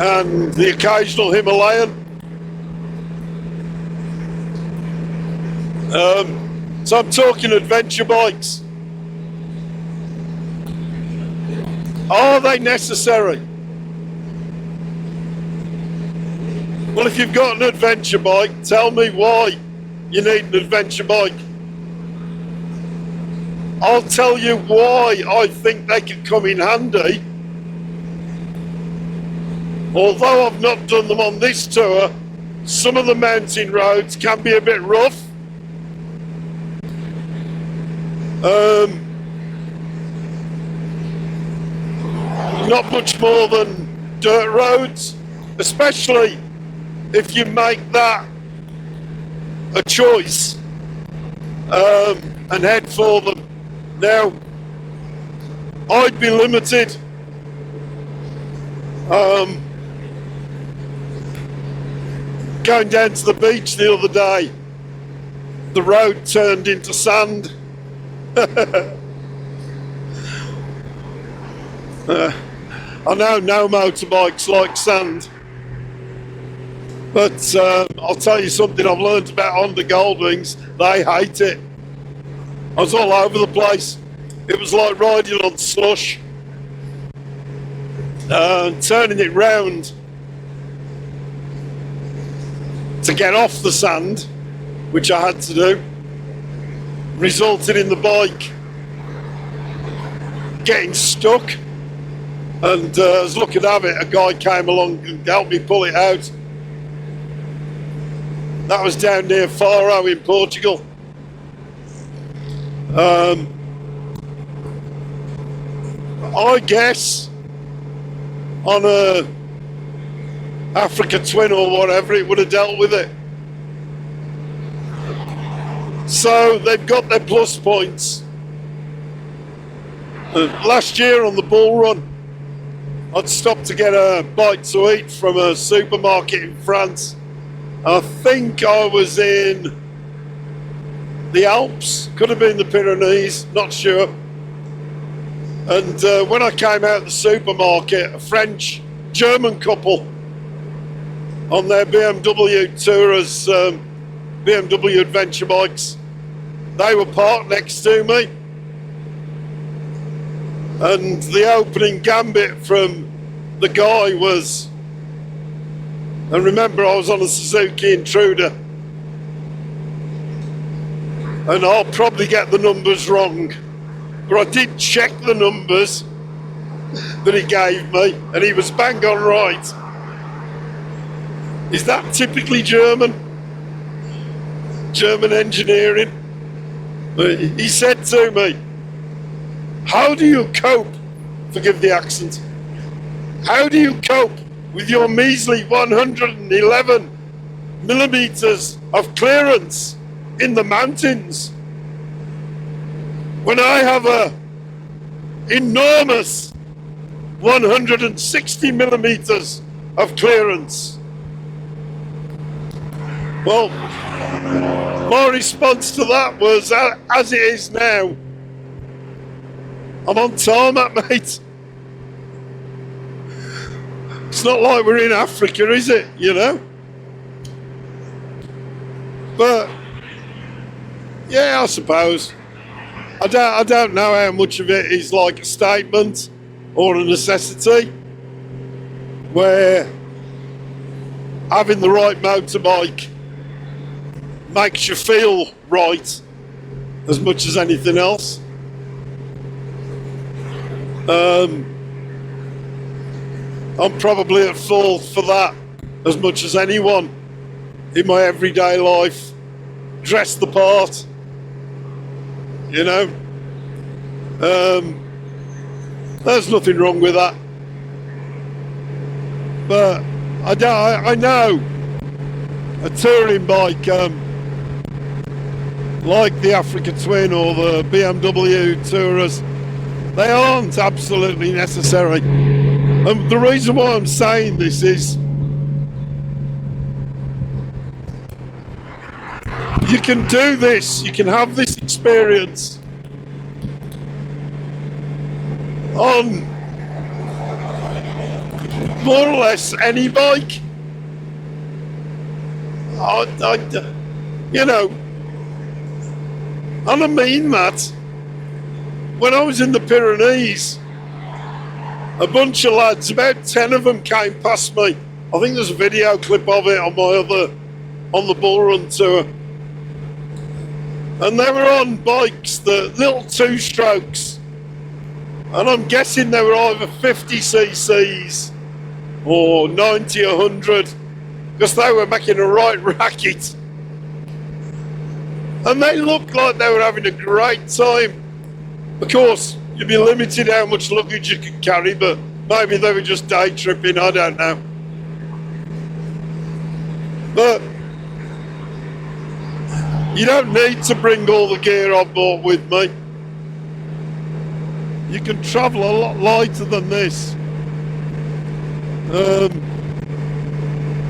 and the occasional Himalayan. So I'm talking adventure bikes. Are they necessary? Well, if you've got an adventure bike, tell me why you need an adventure bike. I'll tell you why I think they can come in handy. Although I've not done them on this tour, some of the mountain roads can be a bit rough. Not much more than dirt roads, especially if you make that a choice and head for them. Now, I'd be limited. Going down to the beach the other day, the road turned into sand. I know no motorbikes like sand, but I'll tell you something I've learned about Honda Goldwings. They hate it. I was all over the place. It was like riding on slush, turning it round to get off the sand, which I had to do, resulted in the bike getting stuck. And as luck would have it, a guy came along and helped me pull it out. That was down near Faro in Portugal. I guess on a Africa Twin or whatever, it would have dealt with it. So they've got their plus points. Last year on the bull run, I'd stopped to get a bite to eat from a supermarket in France. I think I was in the Alps, could have been the Pyrenees, not sure. And when I came out of the supermarket, a French-German couple on their BMW Tourers, BMW adventure bikes, they were parked next to me. And the opening gambit from the guy was, and remember I was on a Suzuki Intruder, and I'll probably get the numbers wrong, but I did check the numbers that he gave me, and he was bang on right. Is that typically German? German engineering? He said to me, how do you cope, forgive the accent, how do you cope with your measly 111 millimeters of clearance in the mountains when I have a enormous 160 millimeters of clearance? Well, my response to that was, as it is now, I'm on tarmac, mate. It's not like we're in Africa, is it? You know? But yeah, I suppose. I don't know how much of it is like a statement or a necessity, where having the right motorbike makes you feel right as much as anything else. I'm probably at fault for that as much as anyone in my everyday life. Dress the part, you know. There's nothing wrong with that. But I know a touring bike like the Africa Twin or the BMW Tourers, they aren't absolutely necessary. And the reason why I'm saying this is, you can do this, you can have this experience on more or less any bike. You know, and I mean that. When I was in the Pyrenees, a bunch of lads, about 10 of them came past me. I think there's a video clip of it on the bull run tour. And they were on bikes, the little two-strokes. And I'm guessing they were either 50 cc's or 90 or 100, because they were making a right racket. And they looked like they were having a great time. Of course, you'd be limited how much luggage you could carry, but maybe they were just day tripping, I don't know. But you don't need to bring all the gear on board with me. You can travel a lot lighter than this.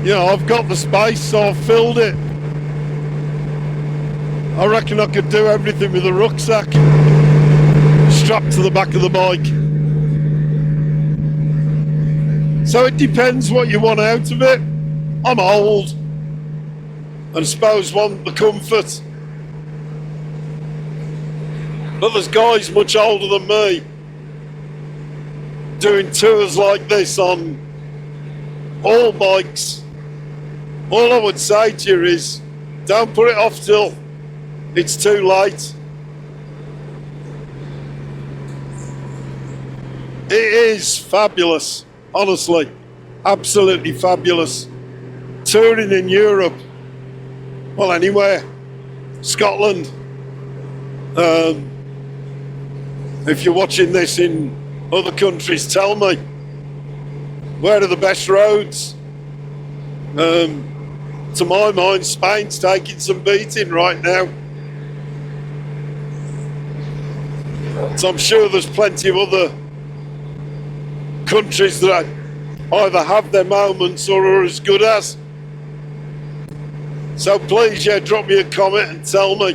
You know, I've got the space, so I've filled it. I reckon I could do everything with a rucksack strapped to the back of the bike. So it depends what you want out of it. I'm old, and I suppose want the comfort. But there's guys much older than me doing tours like this on all bikes. All I would say to you is, don't put it off till it's too late. It is fabulous, honestly, absolutely fabulous. Touring in Europe, well, anywhere, Scotland. If you're watching this in other countries, tell me. Where are the best roads? To my mind, Spain's taking some beating right now. So I'm sure there's plenty of other countries that either have their moments or are as good as. So please, yeah, drop me a comment and tell me.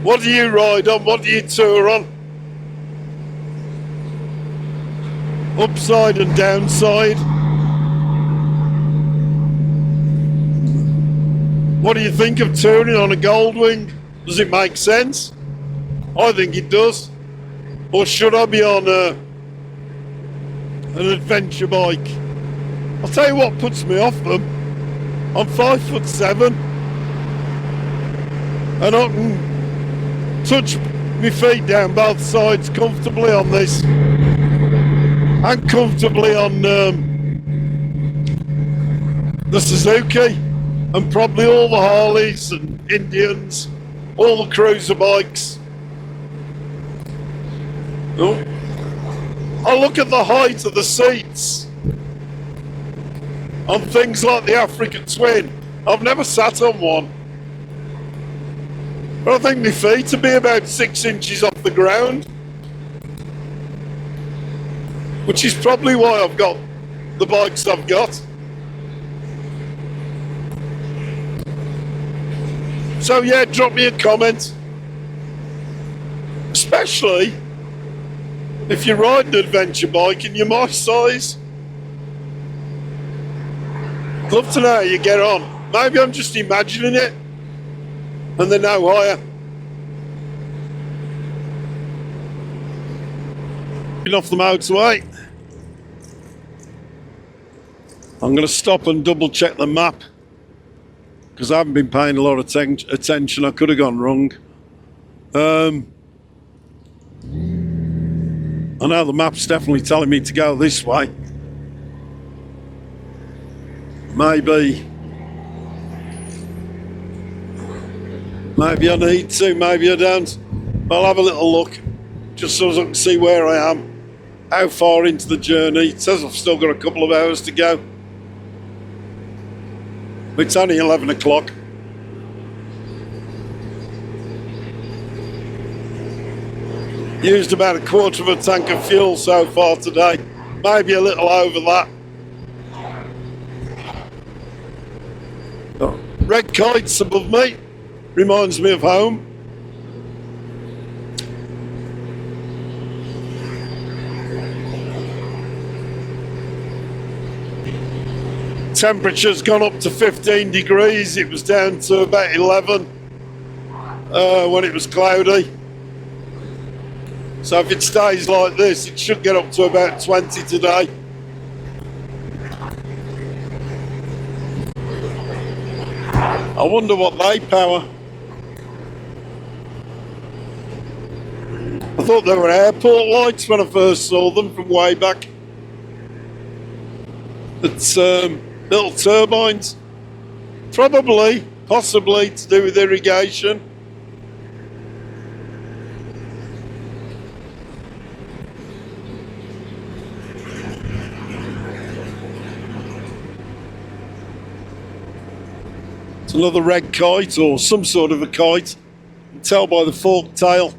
What do you ride on? What do you tour on? Upside and downside. What do you think of touring on a Goldwing? Does it make sense? I think it does. Or should I be on an adventure bike? I'll tell you what puts me off them. I'm 5'7", and I can touch my feet down both sides comfortably on this, and comfortably on the Suzuki, and probably all the Harleys and Indians, all the cruiser bikes. Oh. I look at the height of the seats on things like the African Twin. I've never sat on one, but I think my feet would be about 6 inches off the ground, which is probably why I've got the bikes I've got. So yeah, drop me a comment, especially if you ride an adventure bike and you're my size. I'd love to know how you get on. Maybe I'm just imagining it and they're no higher. Off the motorway. I'm going to stop and double check the map because I haven't been paying a lot of attention. I could have gone wrong. I know the map's definitely telling me to go this way. Maybe I need to, maybe I don't. I'll have a little look just so I can see where I am, how far into the journey. It says I've still got a couple of hours to go. It's only 11 o'clock. Used about a quarter of a tank of fuel so far today, maybe a little over that. Oh, red kites above me, reminds me of home. Temperature's gone up to 15 degrees. It was down to about 11 when it was cloudy. So if it stays like this, it should get up to about 20 today. I wonder what they power. I thought they were airport lights when I first saw them from way back. It's little turbines, probably, possibly to do with irrigation. It's another red kite or some sort of a kite. You can tell by the forked tail.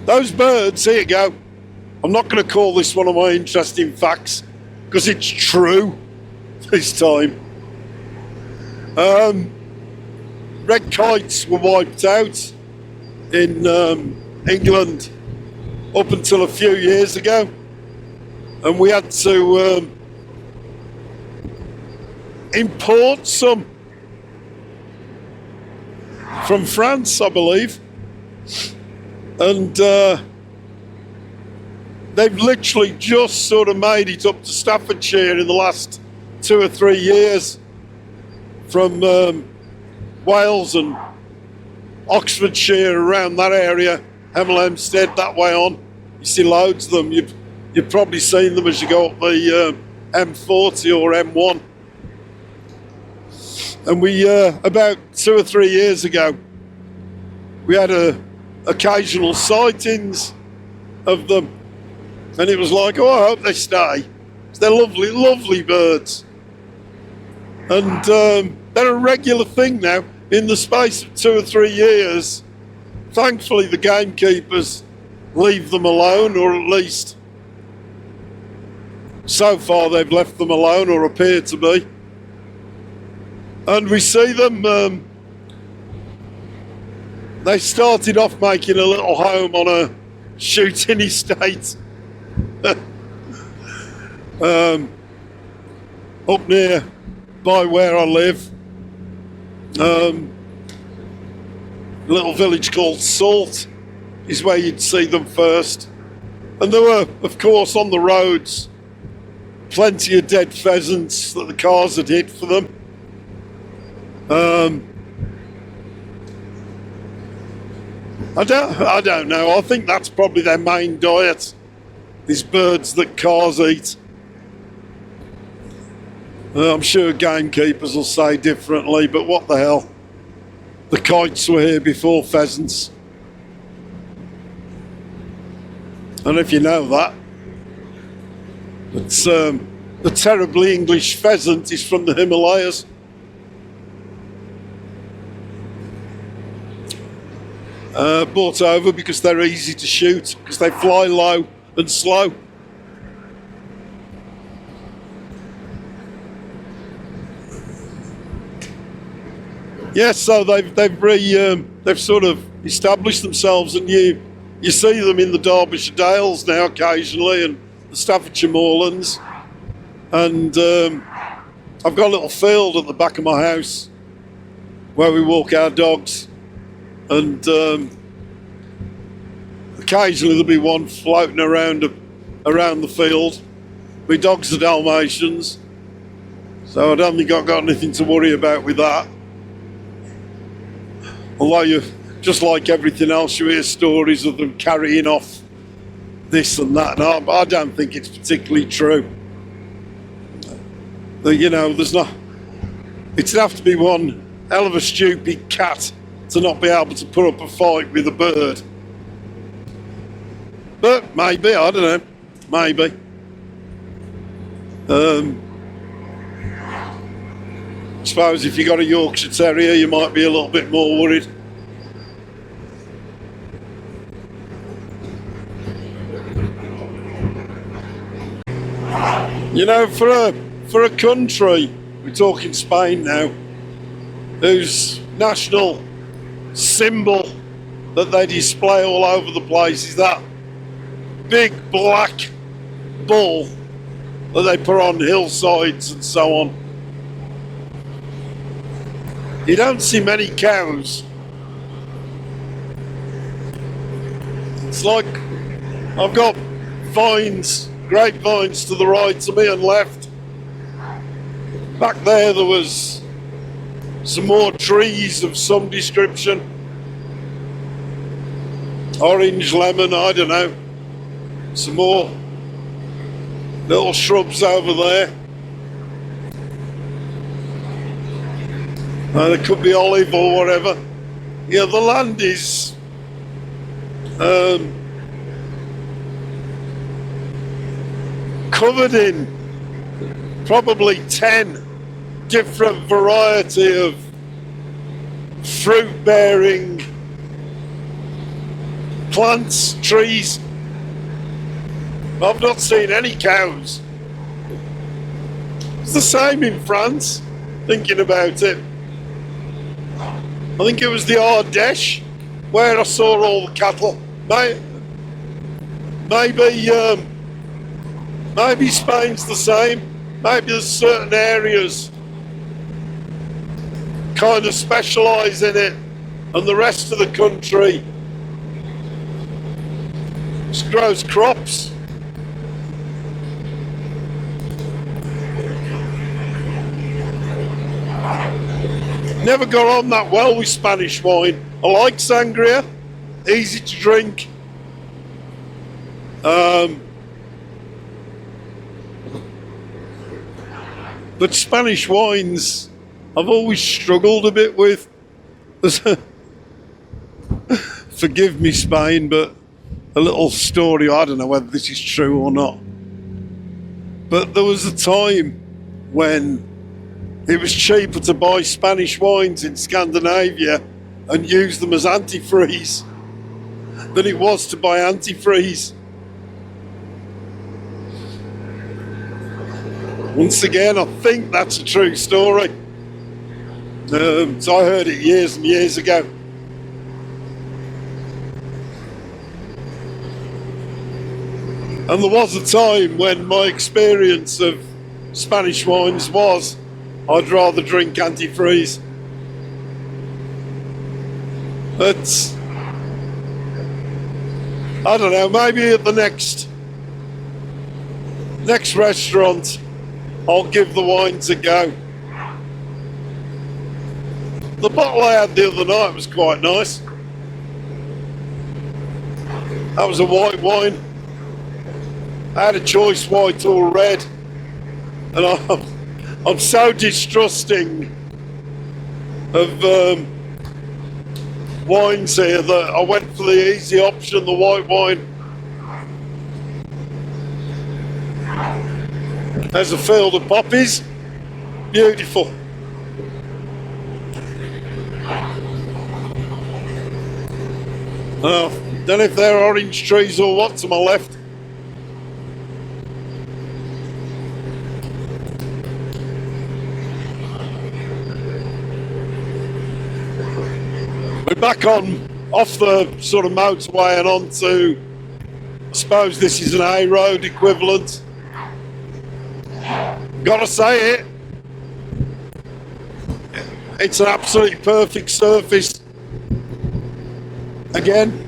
Those birds, here you go. I'm not going to call this one of my interesting facts because it's true this time. Red kites were wiped out in England up until a few years ago, and we had to import some from France, I believe, and they've literally just sort of made it up to Staffordshire in the last 2 or 3 years from Wales and Oxfordshire, around that area, Hemel Hempstead, that way on. You see loads of them. You've probably seen them as you go up the M40 or M1. And we, about 2 or 3 years ago, we had occasional sightings of them. And it was like, oh, I hope they stay. They're lovely, lovely birds. And they're a regular thing now. In the space of 2 or 3 years, thankfully the gamekeepers leave them alone, or at least so far they've left them alone, or appear to be. And we see them, they started off making a little home on a shooting estate up near by where I live. A little village called Salt is where you'd see them first. And there were, of course, on the roads, plenty of dead pheasants that the cars had hit for them. I don't know. I think that's probably their main diet, is birds that cars eat. I'm sure gamekeepers will say differently, but what the hell? The kites were here before pheasants. And if you know that, it's, the terribly English pheasant is from the Himalayas. Brought over because they're easy to shoot, because they fly low and slow. Yes, so they've sort of established themselves, and you see them in the Derbyshire Dales now occasionally, and the Staffordshire Moorlands. And I've got a little field at the back of my house where we walk our dogs, and occasionally there'll be one floating around the field. My dogs are Dalmatians, so I don't think I've got anything to worry about with that. Although you, just like everything else, you hear stories of them carrying off this and that, and I don't think it's particularly true. You know, it'd have to be one hell of a stupid cat to not be able to put up a fight with a bird. But maybe, I don't know, maybe. I suppose if you got a Yorkshire Terrier, you might be a little bit more worried. You know, for a country, we're talking Spain now, whose national symbol that they display all over the place is that big black bull that they put on hillsides and so on. You don't see many cows. It's like I've got vines, grapevines to the right of me and left. Back there was some more trees of some description. Orange, lemon, I don't know. Some more little shrubs over there. There could be olive or whatever. Yeah, the land is covered in probably 10 different variety of fruit-bearing plants, trees. I've not seen any cows. It's the same in France, thinking about it. I think it was the Ardèche where I saw all the cattle. Maybe Spain's the same. Maybe there's certain areas kind of specialise in it, and the rest of the country just grows crops. Never got on that well with Spanish wine. I like sangria, easy to drink. But Spanish wines, I've always struggled a bit with. Forgive me, Spain, but a little story. I don't know whether this is true or not, but there was a time when it was cheaper to buy Spanish wines in Scandinavia and use them as antifreeze than it was to buy antifreeze. Once again, I think that's a true story. So I heard it years and years ago. And there was a time when my experience of Spanish wines was I'd rather drink antifreeze. But I don't know, maybe at the next restaurant I'll give the wines a go. The bottle I had the other night was quite nice. That was a white wine. I had a choice, white or red, and I'm so distrusting of wines here that I went for the easy option, the white wine. There's a field of poppies, beautiful. Don't know if they're orange trees or what to my left. We're back off the sort of motorway and onto, I suppose this is an A road equivalent. Gotta say it, it's an absolutely perfect surface. Again,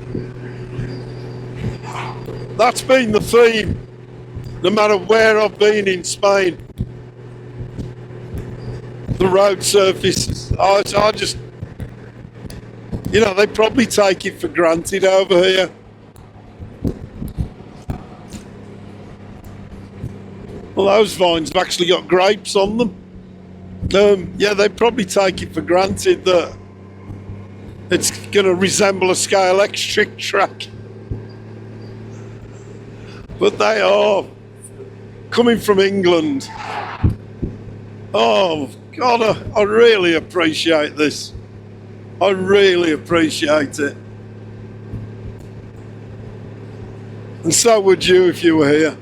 that's been the theme, no matter where I've been in Spain. The road surfaces, I just, you know, they probably take it for granted over here. Well, those vines have actually got grapes on them. Yeah, they probably take it for granted that it's going to resemble a scale electric track. But they are, coming from England, oh God, I really appreciate this. I really appreciate it. And so would you if you were here.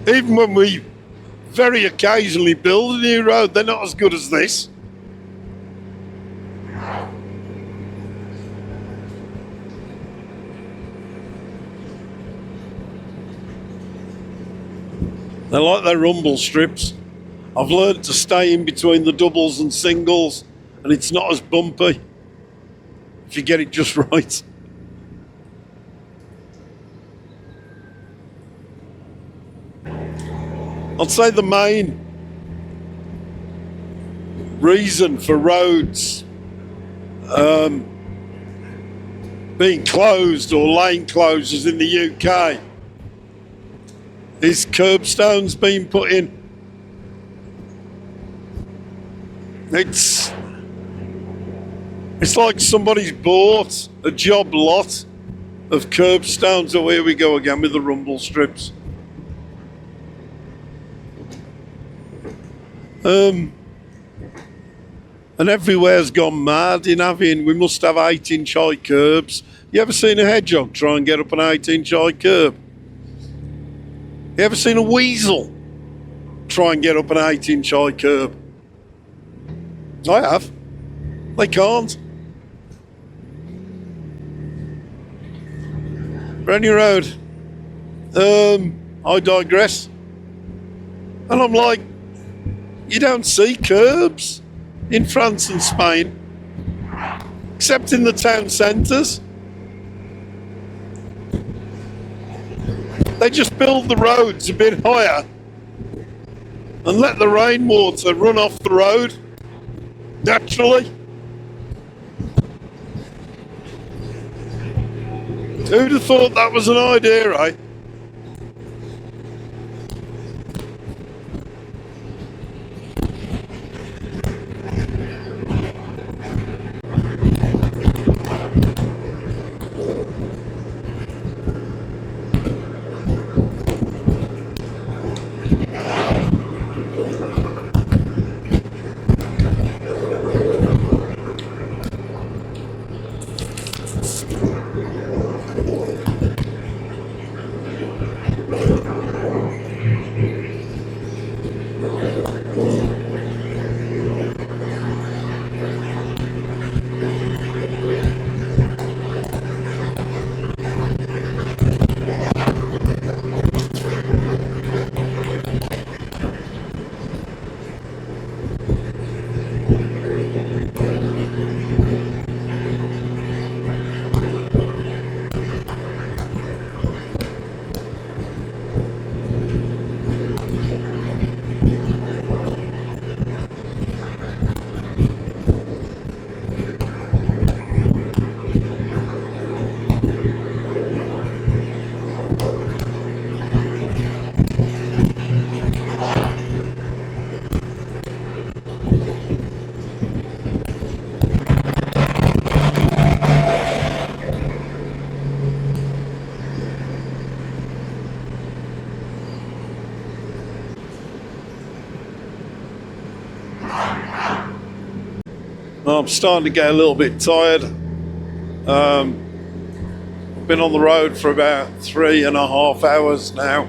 Even when we very occasionally build a new road, they're not as good as this. They're like their rumble strips. I've learned to stay in between the doubles and singles, and it's not as bumpy if you get it just right. I'd say the main reason for roads being closed or lane closures in the UK is curbstones being put in. It's like somebody's bought a job lot of curbstones. Oh, here we go again with the rumble strips. And everywhere's gone mad in Avian. We must have 8-inch high curbs. You ever seen a hedgehog try and get up an 8-inch high curb? You ever seen a weasel try and get up an 8-inch high curb? I have. They can't. Brand new road. I digress. And I'm like, you don't see curbs in France and Spain, except in the town centres. They just build the roads a bit higher and let the rainwater run off the road naturally. Who'd have thought that was an idea, eh? I'm starting to get a little bit tired. I've been on the road for about 3.5 hours now.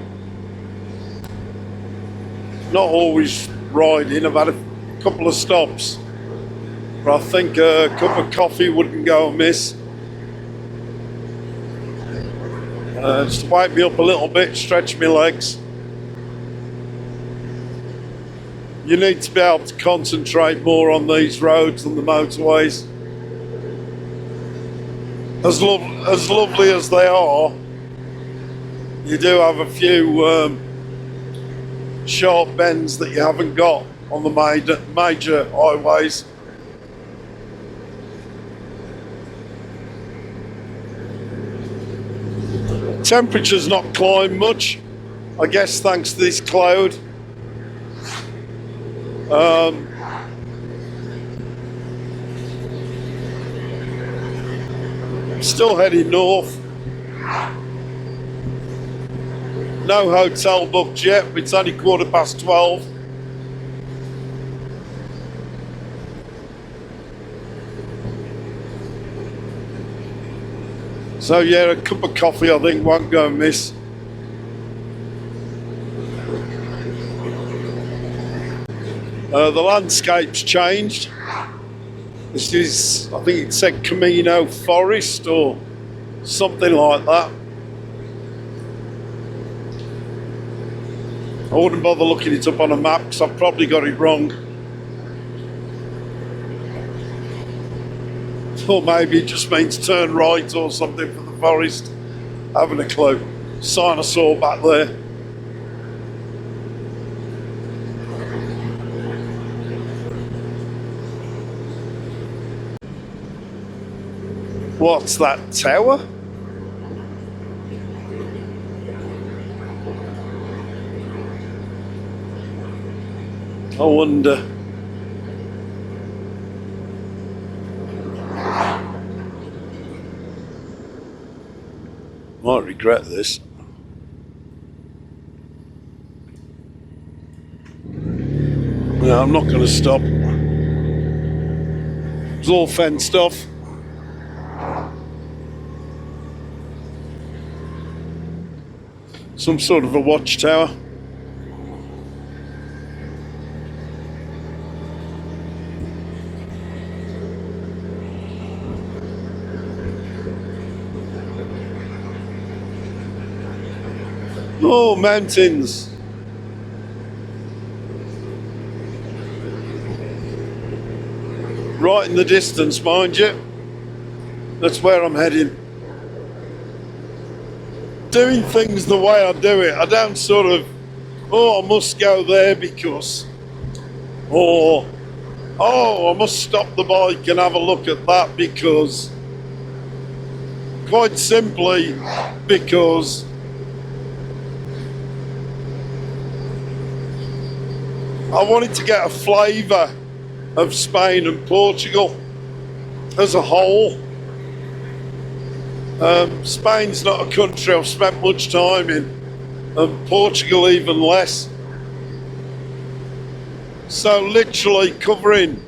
Not always riding, I've had a couple of stops, but I think a cup of coffee wouldn't go amiss. Just to wake me up a little bit, stretch my legs. You need to be able to concentrate more on these roads than the motorways. As lovely as they are, you do have a few sharp bends that you haven't got on the major highways. Temperature's not climbed much, I guess thanks to this cloud. Still heading north. No hotel booked yet, but it's only 12:15. So yeah, a cup of coffee I think won't go amiss. The landscape's changed. This is, I think it said Camino Forest or something like that. I wouldn't bother looking it up on a map because I've probably got it wrong. Or maybe it just means turn right or something for the forest. I haven't a clue. Sign I saw back there. What's that tower? I wonder. Might regret this. No, I'm not going to stop. It's all fenced off. Some sort of a watchtower. Oh, mountains. Right in the distance, mind you. That's where I'm heading. Doing things the way I do it. I don't sort of, oh, I must go there because, or, oh, I must stop the bike and have a look at that because, quite simply, because I wanted to get a flavour of Spain and Portugal as a whole. Spain's not a country I've spent much time in, and Portugal even less. So literally covering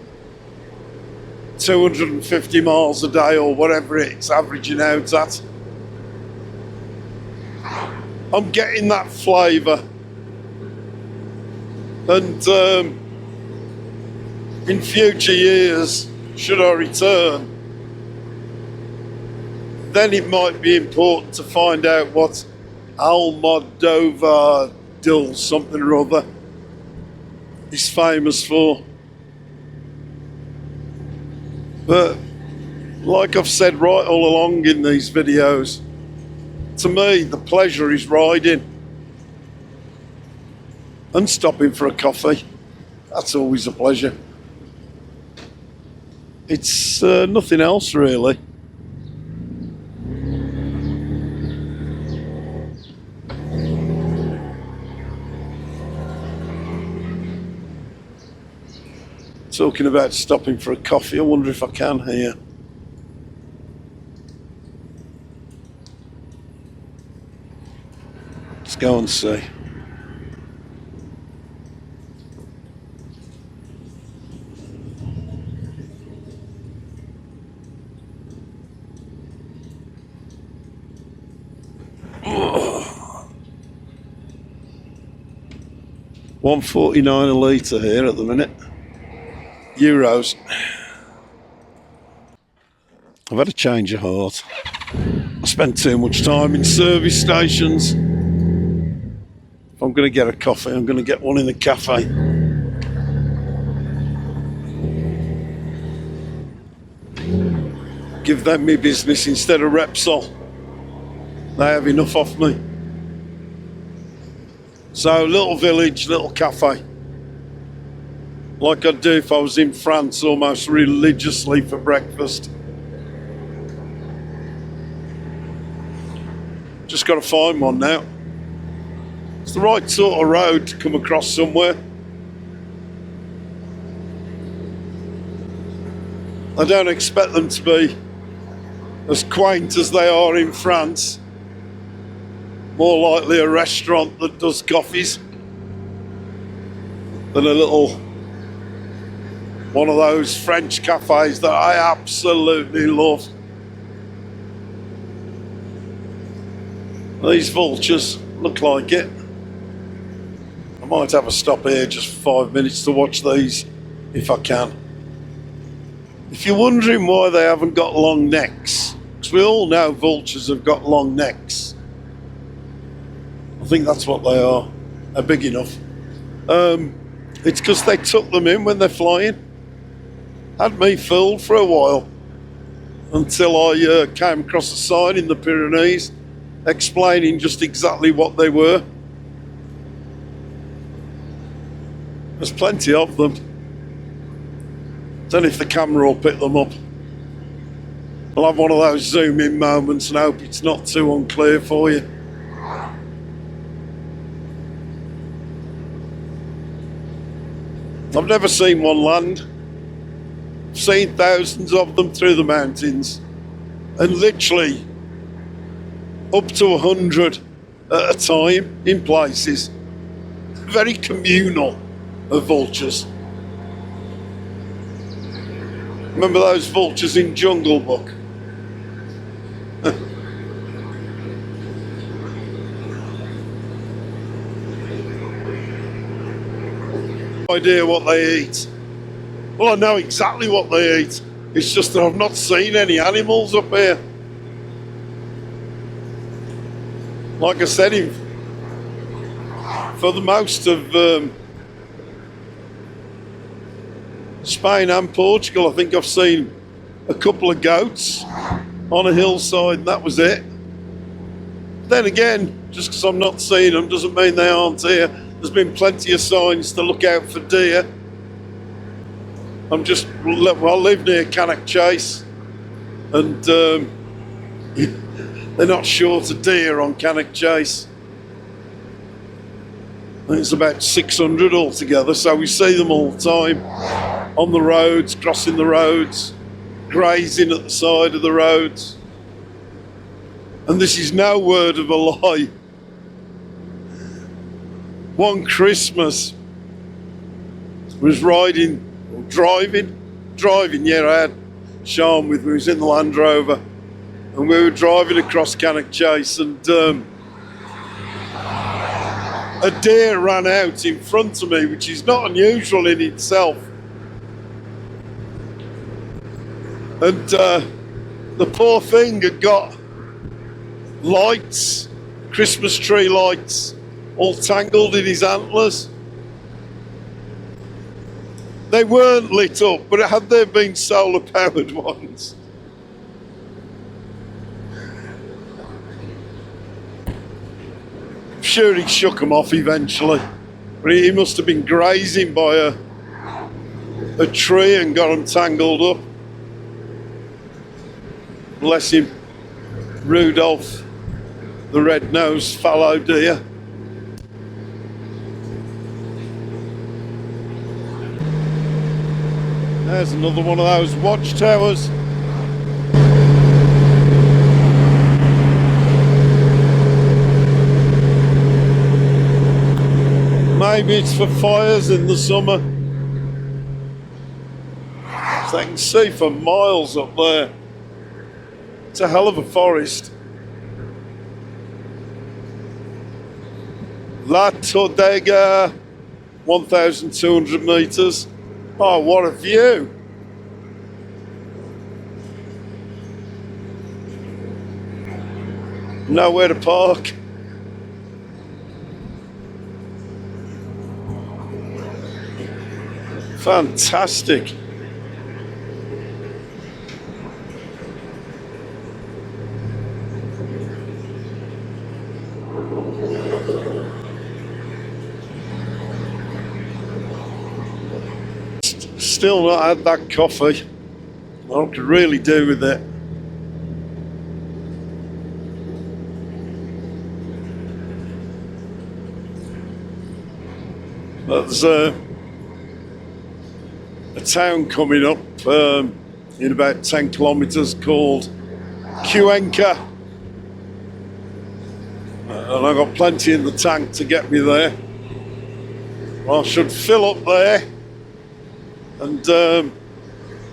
250 miles a day or whatever it's averaging out at. I'm getting that flavour. And in future years, should I return, then it might be important to find out what Almodovar del something or other is famous for. But like I've said right all along in these videos, to me the pleasure is riding and stopping for a coffee. That's always a pleasure. It's nothing else really. Talking about stopping for a coffee, I wonder if I can here. Let's go and see. 1.49 a litre here at the minute. Euros. I've had a change of heart. I spend too much time in service stations. If I'm going to get a coffee, I'm going to get one in the cafe. Give them me business instead of Repsol. They have enough of me. So, little village, little cafe. Like I'd do if I was in France, almost religiously for breakfast. Just got to find one now. It's the right sort of road to come across somewhere. I don't expect them to be as quaint as they are in France. More likely a restaurant that does coffees than a little one of those French cafes that I absolutely love. These vultures look like it. I might have a stop here just for 5 minutes to watch these if I can. If you're wondering why they haven't got long necks, because we all know vultures have got long necks. I think that's what they are. They're big enough. It's because they tuck them in when they're flying. Had me fooled for a while until I came across a sign in the Pyrenees explaining just exactly what they were. There's plenty of them. Don't know if the camera will pick them up. I'll have one of those zoom in moments and hope it's not too unclear for you. I've never seen one land. I've seen thousands of them through the mountains, and literally up to 100 at a time in places. Very communal of vultures. Remember those vultures in Jungle Book? Idea what they eat. Well, I know exactly what they eat. It's just that I've not seen any animals up here. Like I said, for the most of Spain and Portugal, I think I've seen a couple of goats on a hillside, and that was it. Then again, just because I'm not seeing them doesn't mean they aren't here. There's been plenty of signs to look out for deer. I live near Cannock Chase, and they're not short of deer on Cannock Chase. I think it's about 600 altogether, so we see them all the time on the roads, crossing the roads, grazing at the side of the roads. And this is no word of a lie. One Christmas, I was driving, yeah, I had Sean with me, he was in the Land Rover, and we were driving across Cannock Chase, and a deer ran out in front of me, which is not unusual in itself. And the poor thing had got lights, Christmas tree lights, all tangled in his antlers. They weren't lit up, but had there been solar powered ones, I'm sure he shook them off eventually. But he must have been grazing by a tree and got them tangled up. Bless him, Rudolph, the red-nosed fallow deer. There's another one of those watchtowers. Maybe it's for fires in the summer. So I can see for miles up there. It's a hell of a forest. La Todega 1,200 metres. Oh, what a view! Nowhere to park. Fantastic. Still not had that coffee. I could really do with it. There's a town coming up in about 10 kilometres called Cuenca, and I've got plenty in the tank to get me there. I should fill up there, and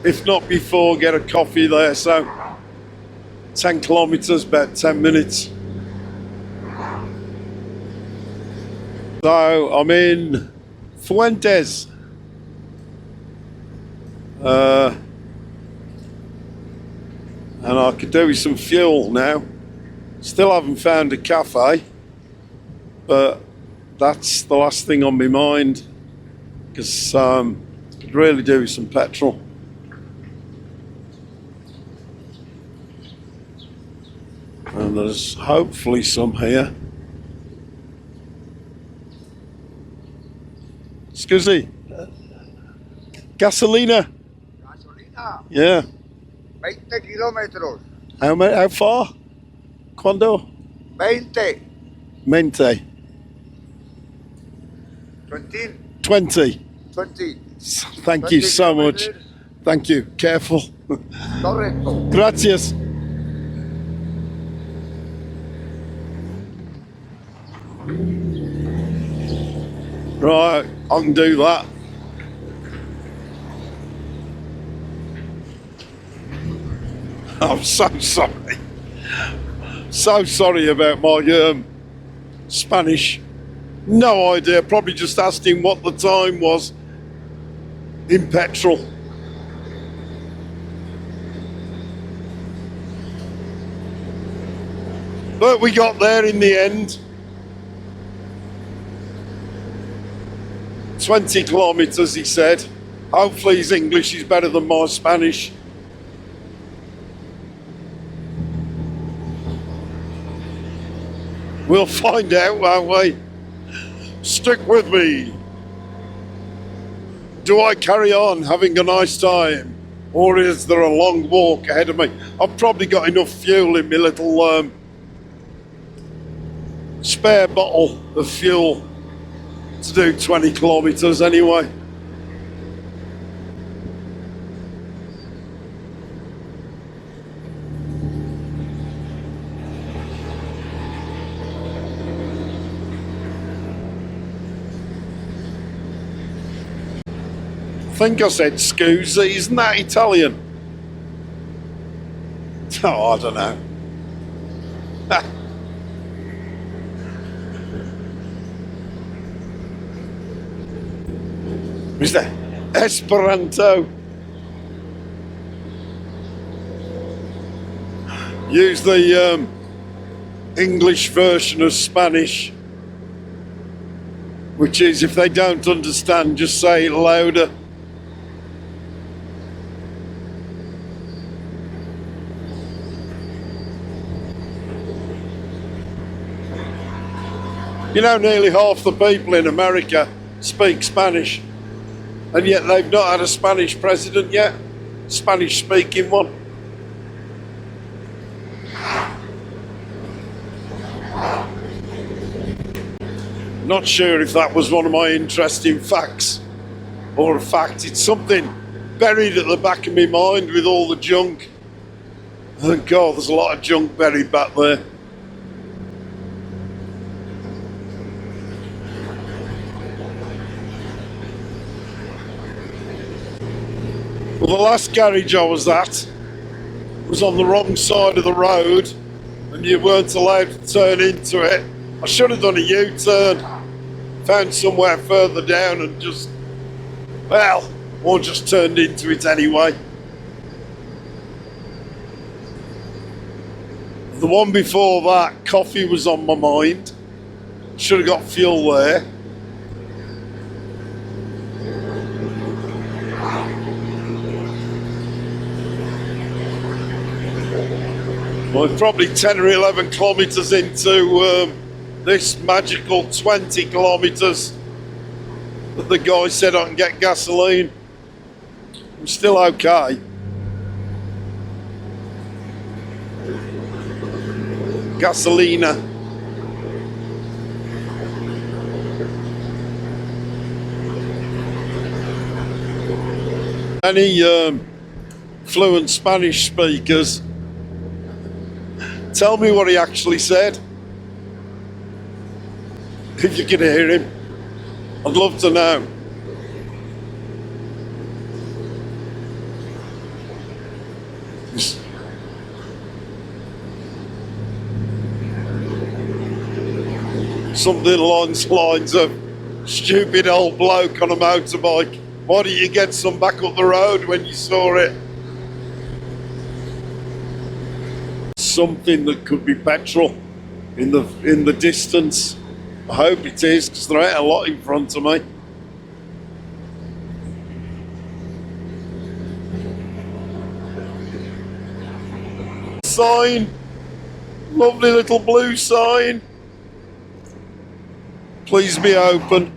if not before, get a coffee there. So 10 kilometres, about 10 minutes. So I'm in Fuentes. And I could do with some fuel now. Still haven't found a cafe, but that's the last thing on my mind, because could really do with some petrol. And there's hopefully some here. Excuse me. Gasolina. Gasolina. Yeah. 20 kilómetros. How far? Quando? 20. 20. 20. 20. 20. Thank you so much. Thank you. Careful. Correcto. Gracias. Right, I can do that. I'm so sorry. So sorry about my Spanish. No idea. Probably just asked him what the time was in petrol. But we got there in the end. 20 kilometres, he said. Hopefully his English is better than my Spanish. We'll find out, won't we? Stick with me. Do I carry on having a nice time, or is there a long walk ahead of me? I've probably got enough fuel in my little spare bottle of fuel to do 20 kilometres anyway. I think I said scusa, isn't that Italian? Oh, I don't know. Mr. Esperanto. Use the English version of Spanish, which is, if they don't understand, just say it louder. You know, nearly half the people in America speak Spanish, and yet they've not had a Spanish president yet, Spanish-speaking one. Not sure if that was one of my interesting facts, or a fact. It's something buried at the back of my mind with all the junk. Oh God, there's a lot of junk buried back there. Well, the last garage I was at was on the wrong side of the road, and you weren't allowed to turn into it. I should have done a U-turn. found somewhere further down and just, well, or just turned into it anyway. The one before that, coffee was on my mind. Should have got fuel there. We're probably 10 or 11 kilometres into this magical 20 kilometres that the guy said I can get gasoline. I'm still okay. Gasolina. Any fluent Spanish speakers, tell me what he actually said. If you can hear him, I'd love to know. Something along the lines of, stupid old bloke on a motorbike, why don't you get some back up the road when you saw it? Something that could be petrol in the distance. I hope it is, because there ain't a lot in front of me. Sign, lovely little blue sign. Please be open,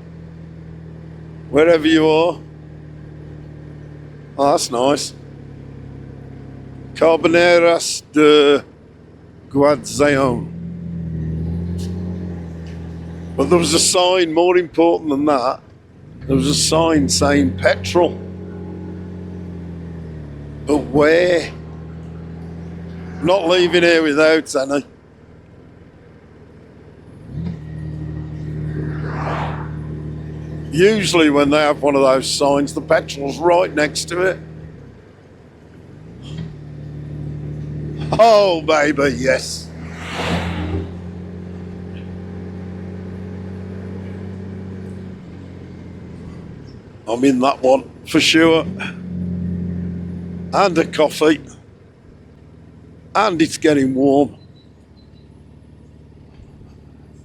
wherever you are. Oh, that's nice. Carboneras de Guadalajara. But there was a sign more important than that. There was a sign saying petrol. But where? Not leaving here without any. Usually when they have one of those signs, the petrol's right next to it. Oh, baby, yes. I'm in that one for sure. And a coffee. And it's getting warm.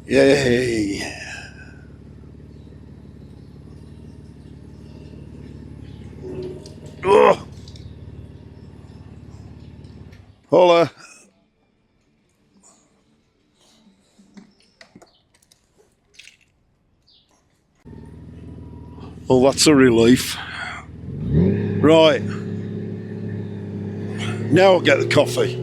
Yay. Ugh. Hola. Well, that's a relief. Right. Now I'll get the coffee.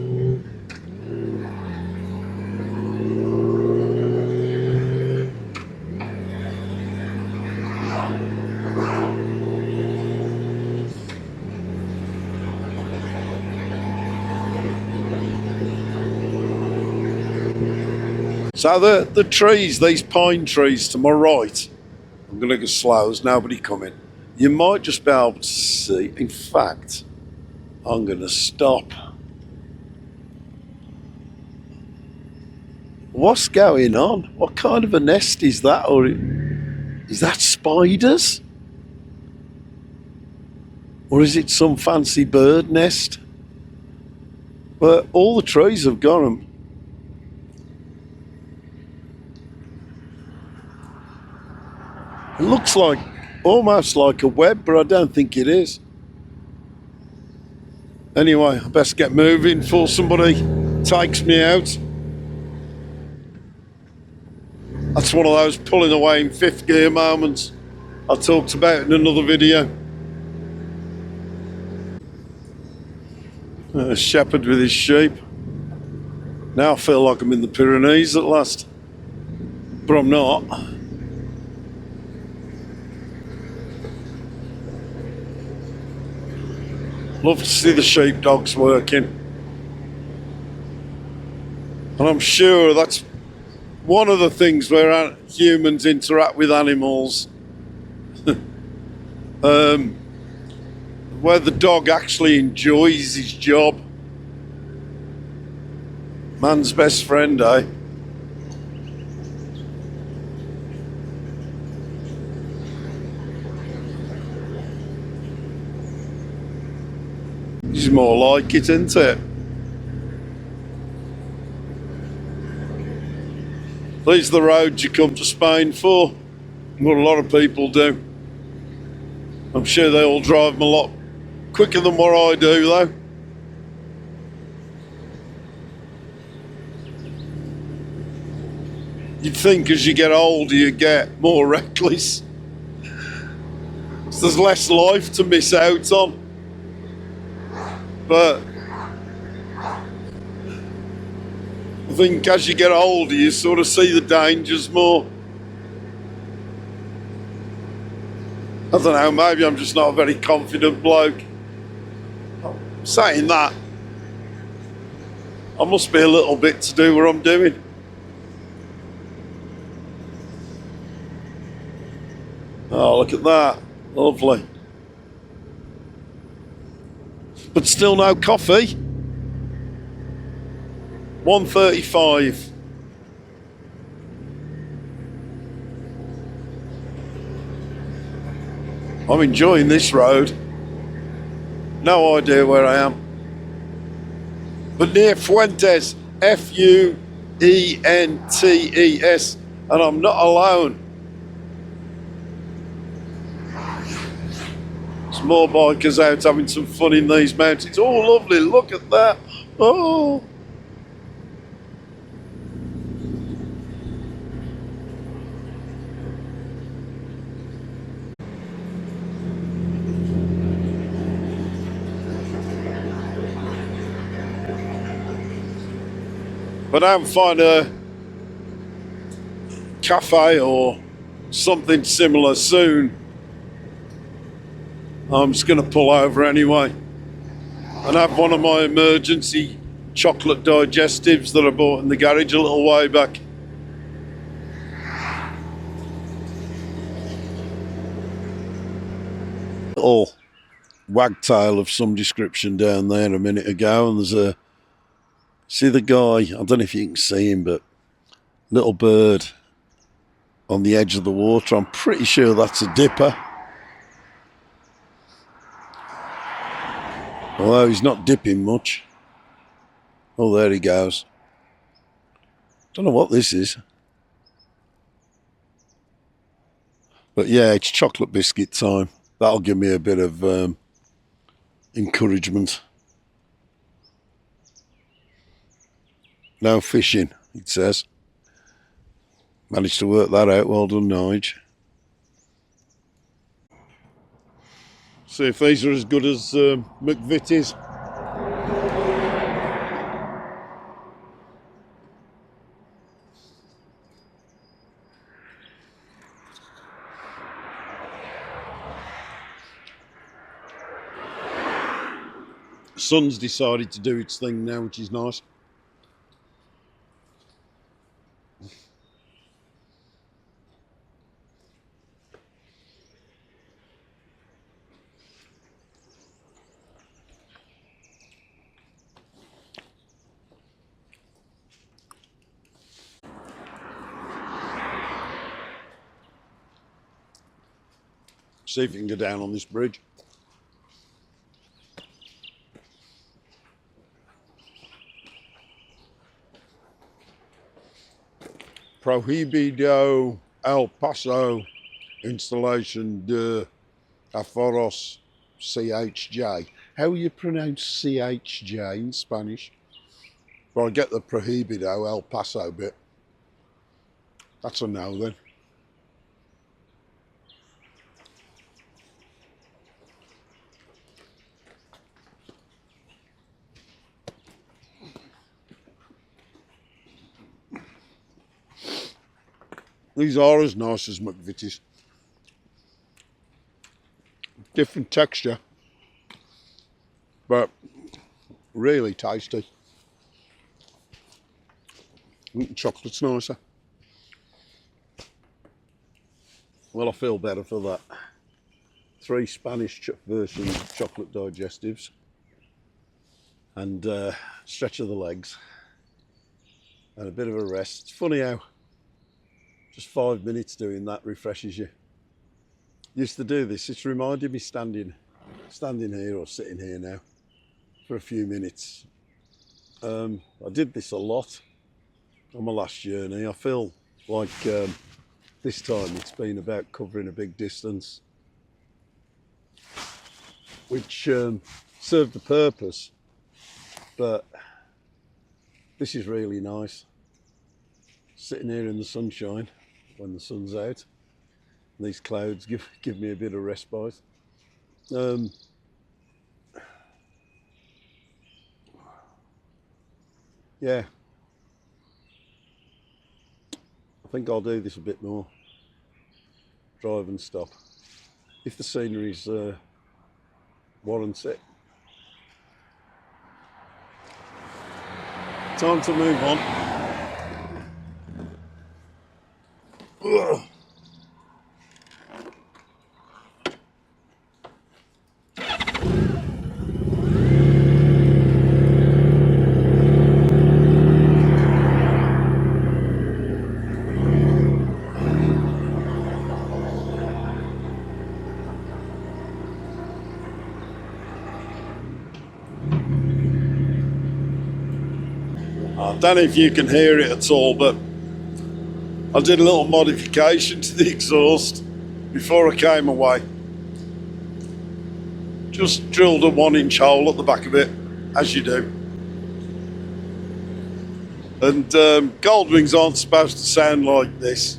So the trees, these pine trees to my right, I'm going to go slow, there's nobody coming. You might just be able to see, in fact, I'm going to stop. What's going on? What kind of a nest is that? Or is that spiders? Or is it some fancy bird nest? But all the trees have got them. It looks like, almost like a web, but I don't think it is. Anyway, I best get moving before somebody takes me out. That's one of those pulling away in fifth gear moments I talked about in another video. A shepherd with his sheep. Now I feel like I'm in the Pyrenees at last, but I'm not. Love to see the sheepdogs working. And I'm sure that's one of the things where humans interact with animals. Where the dog actually enjoys his job. Man's best friend, eh? is more like it, isn't it? These are the roads you come to Spain for. What a lot of people do. I'm sure they all drive them a lot quicker than what I do, though. You'd think as you get older you get more reckless. So there's less life to miss out on. But I think as you get older you sort of see the dangers more. I don't know, maybe I'm just not a very confident bloke. Saying that, I must be a little bit to do what I'm doing. Oh, look at that. Lovely. But still no coffee. 1:35. I'm enjoying this road. No idea where I am. But near Fuentes, Fuentes, and I'm not alone. There's more bikers out having some fun in these mountains. Oh, lovely, look at that. Oh. But I don't find a cafe or something similar soon, I'm just going to pull over anyway and have one of my emergency chocolate digestives that I bought in the garage a little way back. Little wagtail of some description down there a minute ago, and there's a, see the guy, I don't know if you can see him, but little bird on the edge of the water. I'm pretty sure that's a dipper. Although he's not dipping much. Oh, there he goes. Don't know what this is. But yeah, it's chocolate biscuit time. That'll give me a bit of encouragement. No fishing, it says. Managed to work that out. Well done, Nige. See if these are as good as McVitie's. Sun's decided to do its thing now, which is nice. See if you can go down on this bridge. Prohibido El Paso Installation de Aforos CHJ. How you pronounce CHJ in Spanish? Well, I get the Prohibido El Paso bit. That's a no then. These are as nice as McVitie's. Different texture, but really tasty. Chocolate's nicer. Well, I feel better for that. 3 Spanish versions of chocolate digestives and stretch of the legs and a bit of a rest. It's funny how just 5 minutes doing that refreshes you. Used to do this, it's reminded me standing here or sitting here now. for a few minutes. I did this a lot on my last journey. I feel like this time it's been about covering a big distance, which served the purpose, but this is really nice. Sitting here in the sunshine when the sun's out. These clouds give me a bit of respite. Yeah, I think I'll do this a bit more. Drive and stop if the scenery's warrants it. Time to move on. Ugh. I don't know if you can hear it at all, but I did a little modification to the exhaust before I came away. Just drilled a 1-inch hole at the back of it, as you do. And Goldwings aren't supposed to sound like this,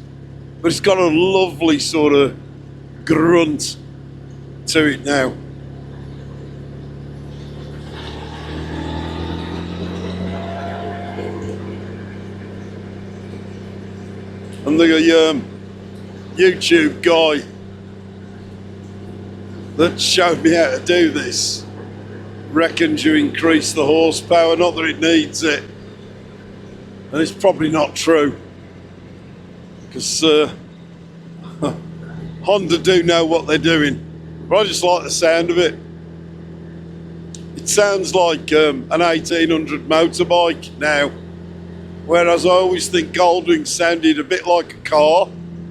but it's got a lovely sort of grunt to it now. And the YouTube guy that showed me how to do this reckons you increase the horsepower, not that it needs it. And it's probably not true, because Honda do know what they're doing. But I just like the sound of it. It sounds like an 1800 motorbike now. Whereas I always think Goldwing sounded a bit like a car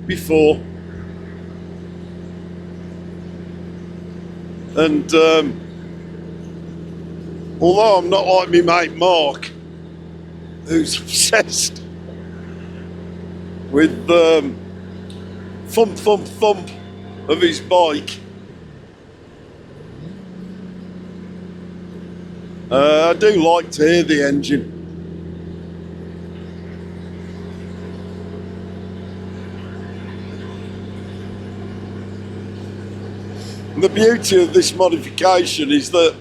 before. And although I'm not like my mate Mark, who's obsessed with thump, thump, thump of his bike, I do like to hear the engine. The beauty of this modification is that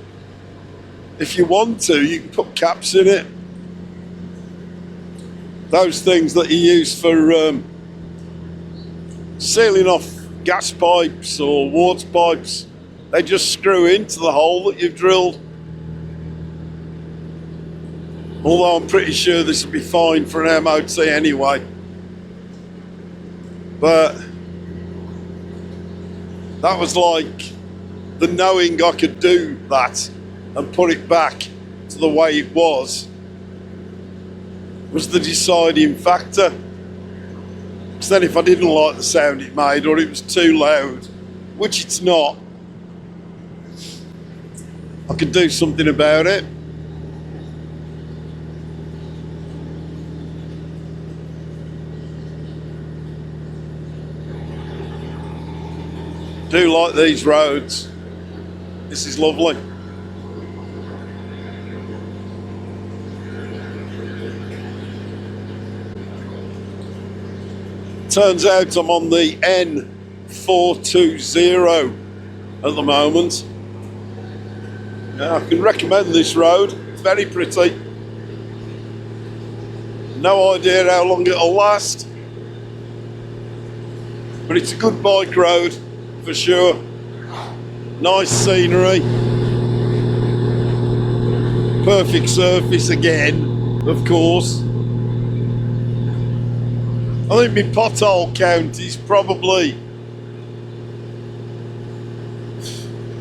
if you want to, you can put caps in it. Those things that you use for sealing off gas pipes or water pipes, they just screw into the hole that you've drilled. Although I'm pretty sure this will be fine for an MOT anyway. But that was like the knowing I could do that and put it back to the way it was the deciding factor. Because then if I didn't like the sound it made, or it was too loud, which it's not, I could do something about it. Do like these roads. This is lovely. Turns out I'm on the N420 at the moment. Yeah, I can recommend this road. It's very pretty. No idea how long it'll last, but it's a good bike road for sure. Nice scenery. Perfect surface again, of course. I think my pothole count is probably,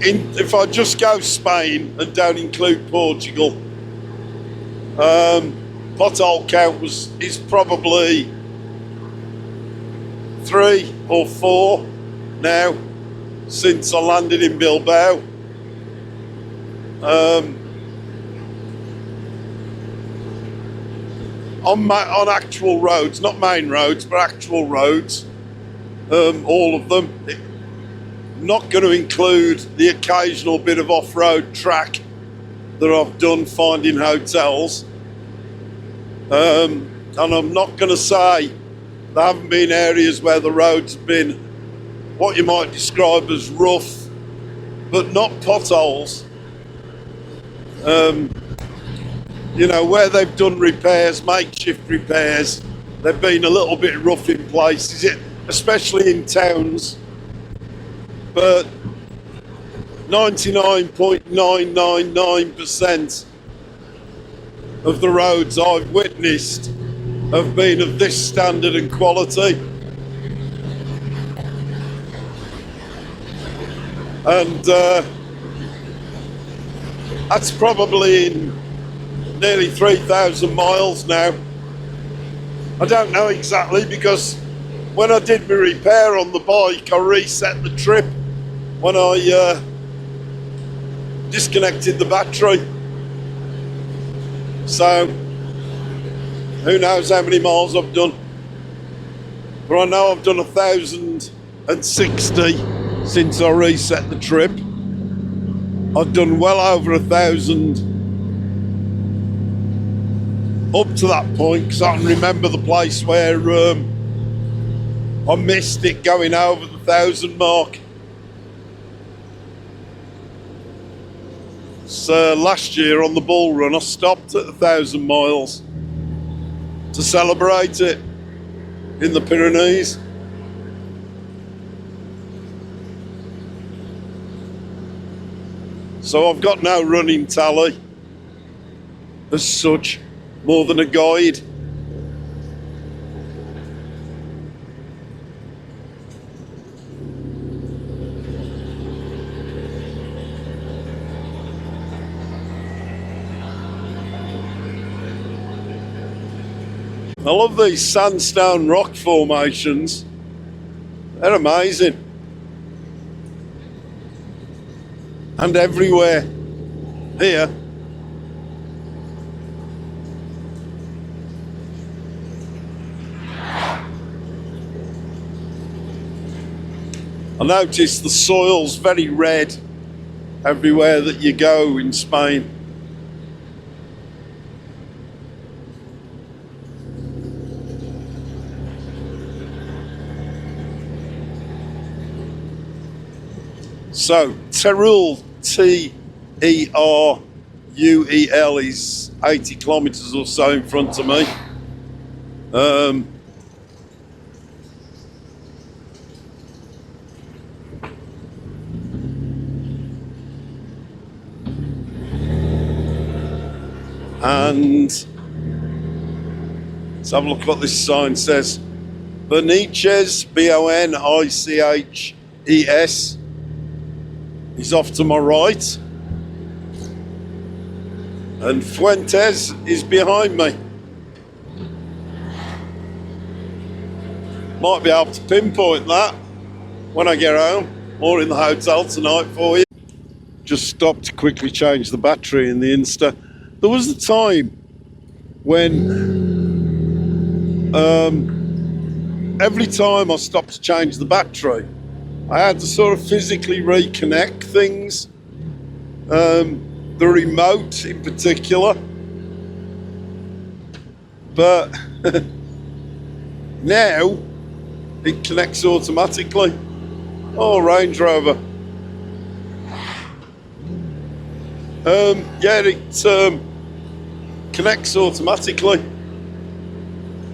if I just go Spain and don't include Portugal, pothole count is probably 3 or 4 now since I landed in Bilbao. on actual roads, not main roads, but actual roads, all of them. Not going to include the occasional bit of off-road track that I've done finding hotels. And I'm not going to say there haven't been areas where the roads have been what you might describe as rough, but not potholes. You know, where they've done repairs, makeshift repairs, they've been a little bit rough in places, especially in towns. But 99.999% of the roads I've witnessed have been of this standard and quality. And that's probably in nearly 3,000 miles now. I don't know exactly, because when I did my repair on the bike, I reset the trip when I disconnected the battery. So who knows how many miles I've done. But I know I've done 1,060 since I reset the trip. I've done well over 1,000 up to that point, because I can remember the place where I missed it going over the 1,000 mark. So last year on the Bull Run, I stopped at 1,000 miles to celebrate it in the Pyrenees. So I've got no running tally as such, more than a guide. I love these sandstone rock formations. They're amazing. And everywhere here. I noticed the soil's very red everywhere that you go in Spain. So Teruel, T-E-R-U-E-L, is 80 kilometres or so in front of me. And let's have a look what this sign says. Boniches, B-O-N-I-C-H-E-S, is off to my right. And Fuentes is behind me. Might be able to pinpoint that when I get home or in the hotel tonight for you. Just stopped to quickly change the battery in the Insta. There was a time when every time I stopped to change the battery, I had to sort of physically reconnect things, the remote in particular. But now it connects automatically. Oh, Range Rover. Yeah, it connects automatically.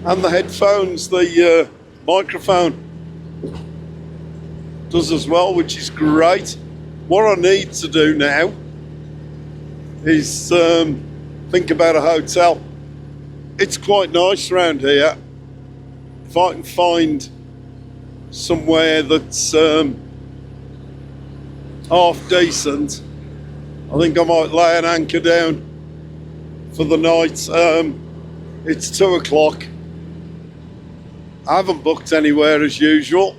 And the headphones, the microphone does as well, which is great. What I need to do now is think about a hotel. It's quite nice around here. If I can find somewhere that's half decent, I think I might lay an anchor down for the night. It's 2 o'clock. I haven't booked anywhere as usual,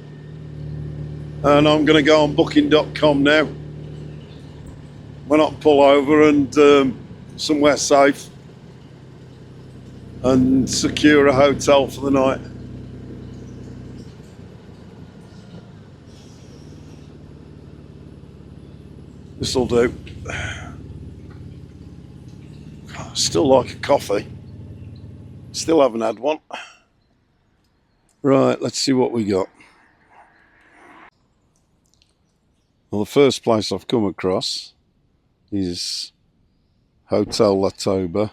and I'm going to go on booking.com now. Why not pull over and somewhere safe and secure a hotel for the night. This'll do. Still like a coffee. Still haven't had one. Right, let's see what we got. Well, the first place I've come across is Hotel Latoba.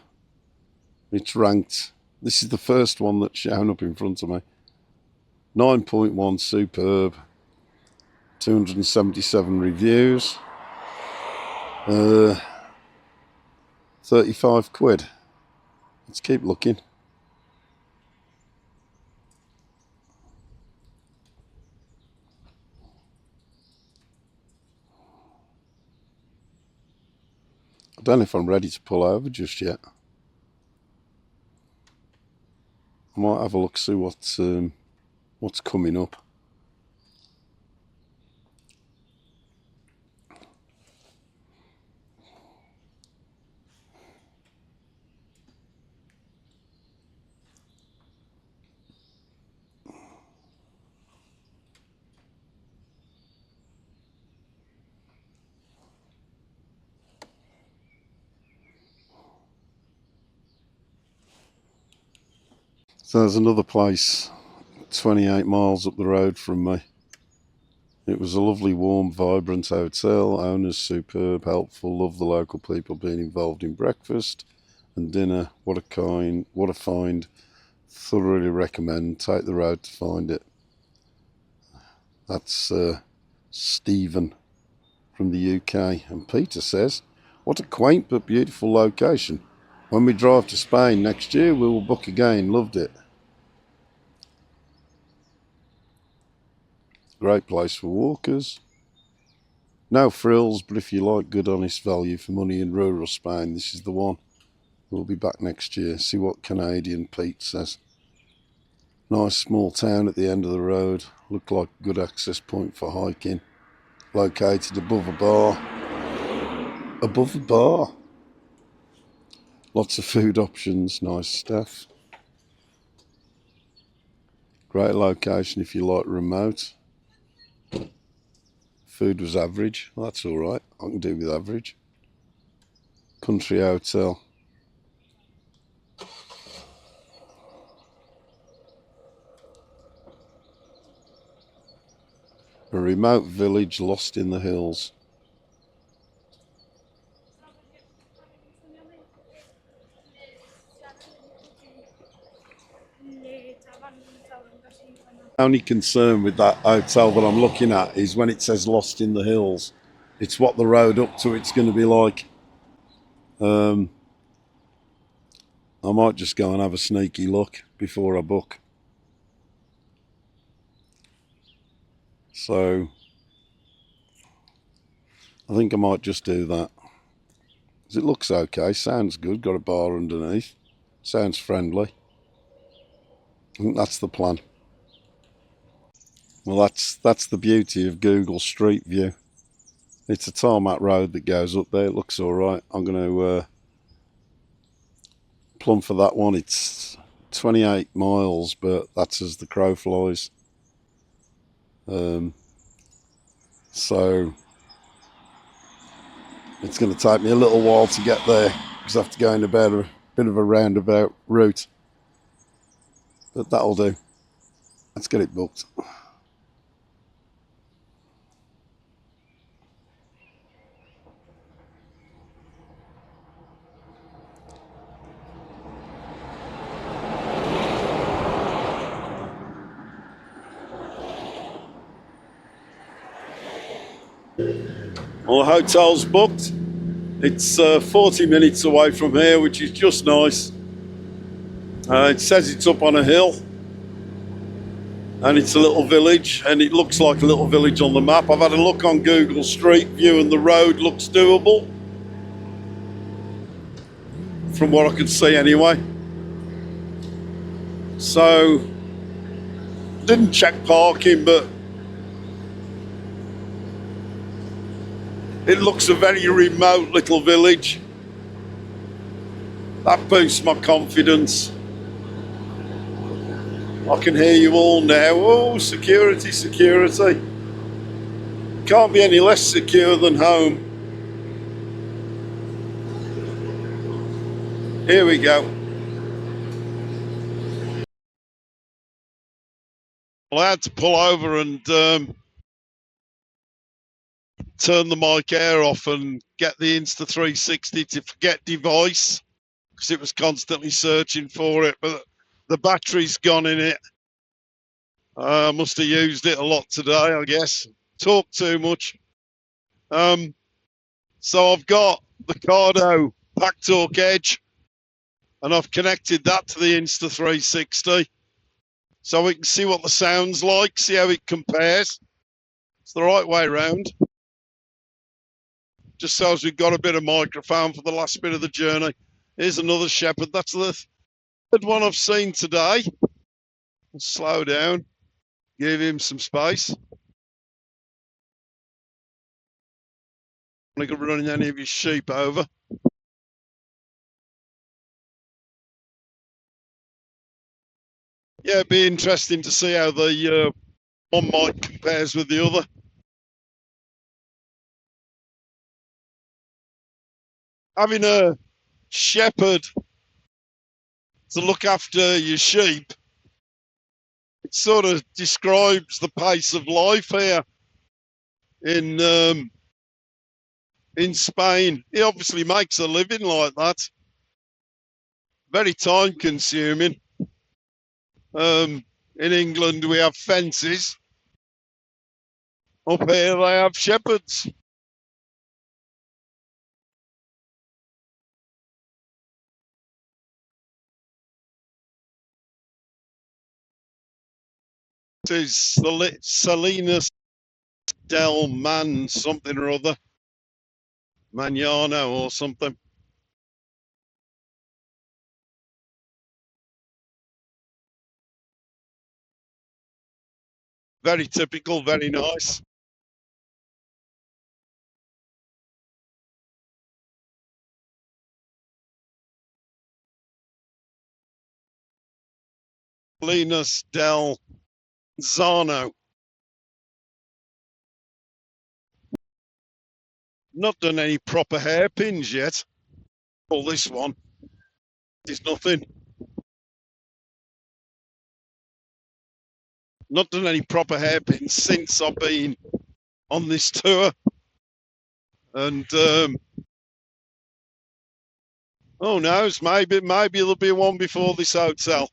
It's ranked, this is the first one that's shown up in front of me. 9.1 superb, 277 reviews, 35 quid. Let's keep looking. I don't know if I'm ready to pull over just yet. I might have a look, see what's coming up. So there's another place 28 miles up the road from me. It was a lovely, warm, vibrant hotel. Owners superb, helpful, love the local people being involved in breakfast and dinner. What a find. Thoroughly recommend. Take the road to find it. That's Stephen from the UK. And Peter says, what a quaint but beautiful location. When we drive to Spain next year, we will book again. Loved it. Great place for walkers. No frills, but if you like good honest value for money in rural Spain, this is the one. We'll be back next year. See what Canadian Pete says. Nice small town at the end of the road. Looked like a good access point for hiking. Located above a bar. Above a bar. Lots of food options, nice staff. Great location if you like remote. Food was average. Well, that's alright. I can do with average. Country hotel. A remote village lost in the hills. Only concern with that hotel that I'm looking at is when it says lost in the hills. It's what the road up to it's going to be like. I might just go and have a sneaky look before I book. So I think I might just do that. Because it looks okay, sounds good, got a bar underneath, sounds friendly. I think that's the plan. Well, that's the beauty of Google Street View. It's a tarmac road that goes up there. It looks all right. I'm going to plumb for that one. It's 28 miles, but that's as the crow flies. So it's going to take me a little while to get there because I have to go in about a bit of a roundabout route. But that'll do. Let's get it booked. Well, the hotel's booked. It's 40 minutes away from here, which is just nice. It says it's up on a hill and it's a little village, and it looks like a little village on the map. I've had a look on Google Street View and the road looks doable from what I could see anyway. So didn't check parking, but it looks a very remote little village. That boosts my confidence. I can hear you all now. Oh, security, security. Can't be any less secure than home. Here we go. Well, I had to pull over and turn the mic air off and get the Insta360 to forget device because it was constantly searching for it, but the battery's gone in it. I must have used it a lot today, I guess. Talk too much. So I've got the Cardo PackTalk Edge and I've connected that to the Insta360 so we can see what the sound's like, see how it compares. It's the right way around. Just so as we've got a bit of microphone for the last bit of the journey. Here's another shepherd. That's the third one I've seen today. Slow down. Give him some space. I'm not running any of his sheep over. Yeah, it'd be interesting to see how the one mic compares with the other. Having a shepherd to look after your sheep, it sort of describes the pace of life here in Spain. He obviously makes a living like that. Very time consuming. In England we have fences. Up here they have shepherds. It is Salinas del Man something or other. Magnano or something. Very typical, very nice. Salinas del Zano. Not done any proper hairpins yet. Well, this one is nothing. Not done any proper hairpins since I've been on this tour. And who knows, maybe there'll be one before this hotel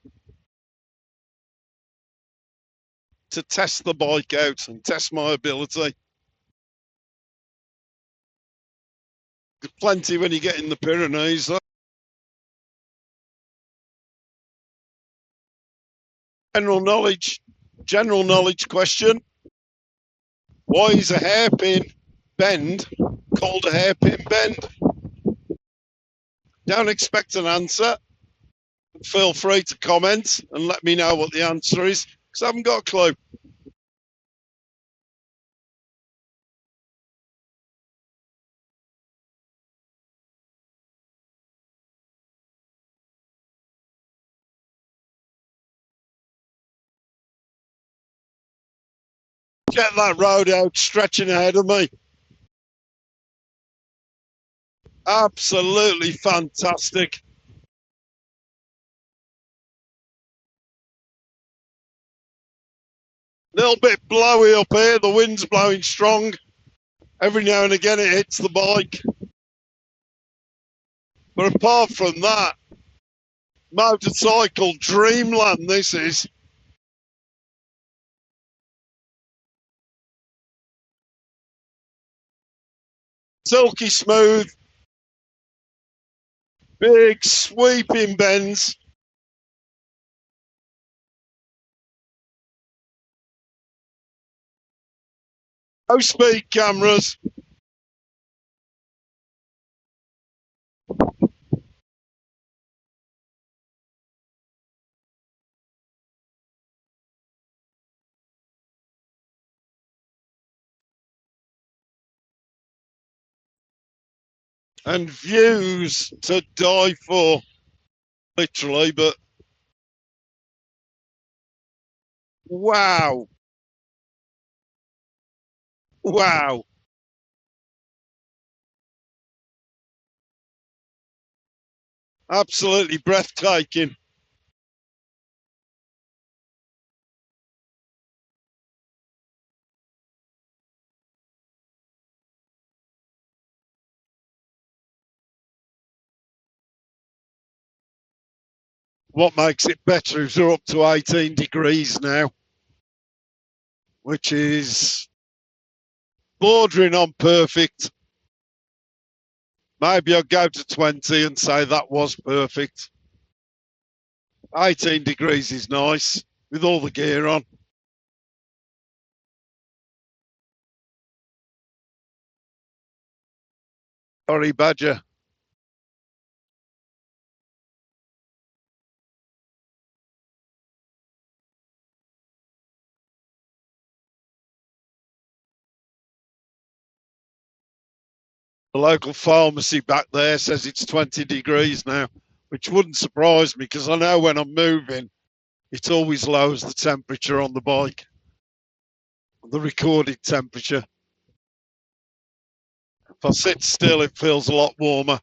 to test the bike out and test my ability. There's plenty when you get in the Pyrenees. General knowledge question. Why is a hairpin bend called a hairpin bend? Don't expect an answer. Feel free to comment and let me know what the answer is, because I haven't got a clue. Get that road out stretching ahead of me. Absolutely fantastic. Little bit blowy up here. The wind's blowing strong. Every now and again it hits the bike. But apart from that, motorcycle dreamland this is. Silky smooth. Big sweeping bends. No speed cameras. And views to die for, literally, but Wow. Wow. Absolutely breathtaking. What makes it better is we're up to 18 degrees now, which is bordering on perfect. Maybe I'll go to 20 and say that was perfect. 18 degrees is nice with all the gear on. Sorry, Badger. The local pharmacy back there says it's 20 degrees now, which wouldn't surprise me because I know when I'm moving, it always lowers the temperature on the bike, the recorded temperature. If I sit still, it feels a lot warmer.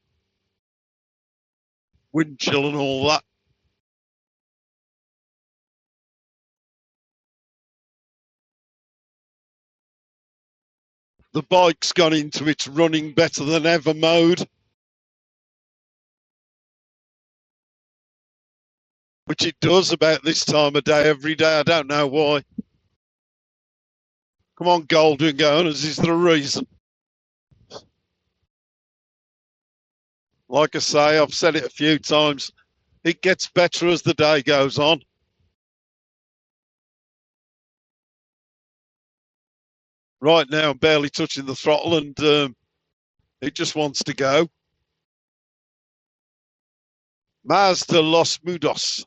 Wind chill and all that. The bike's gone into its running better than ever mode, which it does about this time of day every day. I don't know why. Come on, Golden Owners, is there a reason? Like I say, I've said it a few times, it gets better as the day goes on. Right now, I'm barely touching the throttle and it just wants to go. Mazda Los Mudos.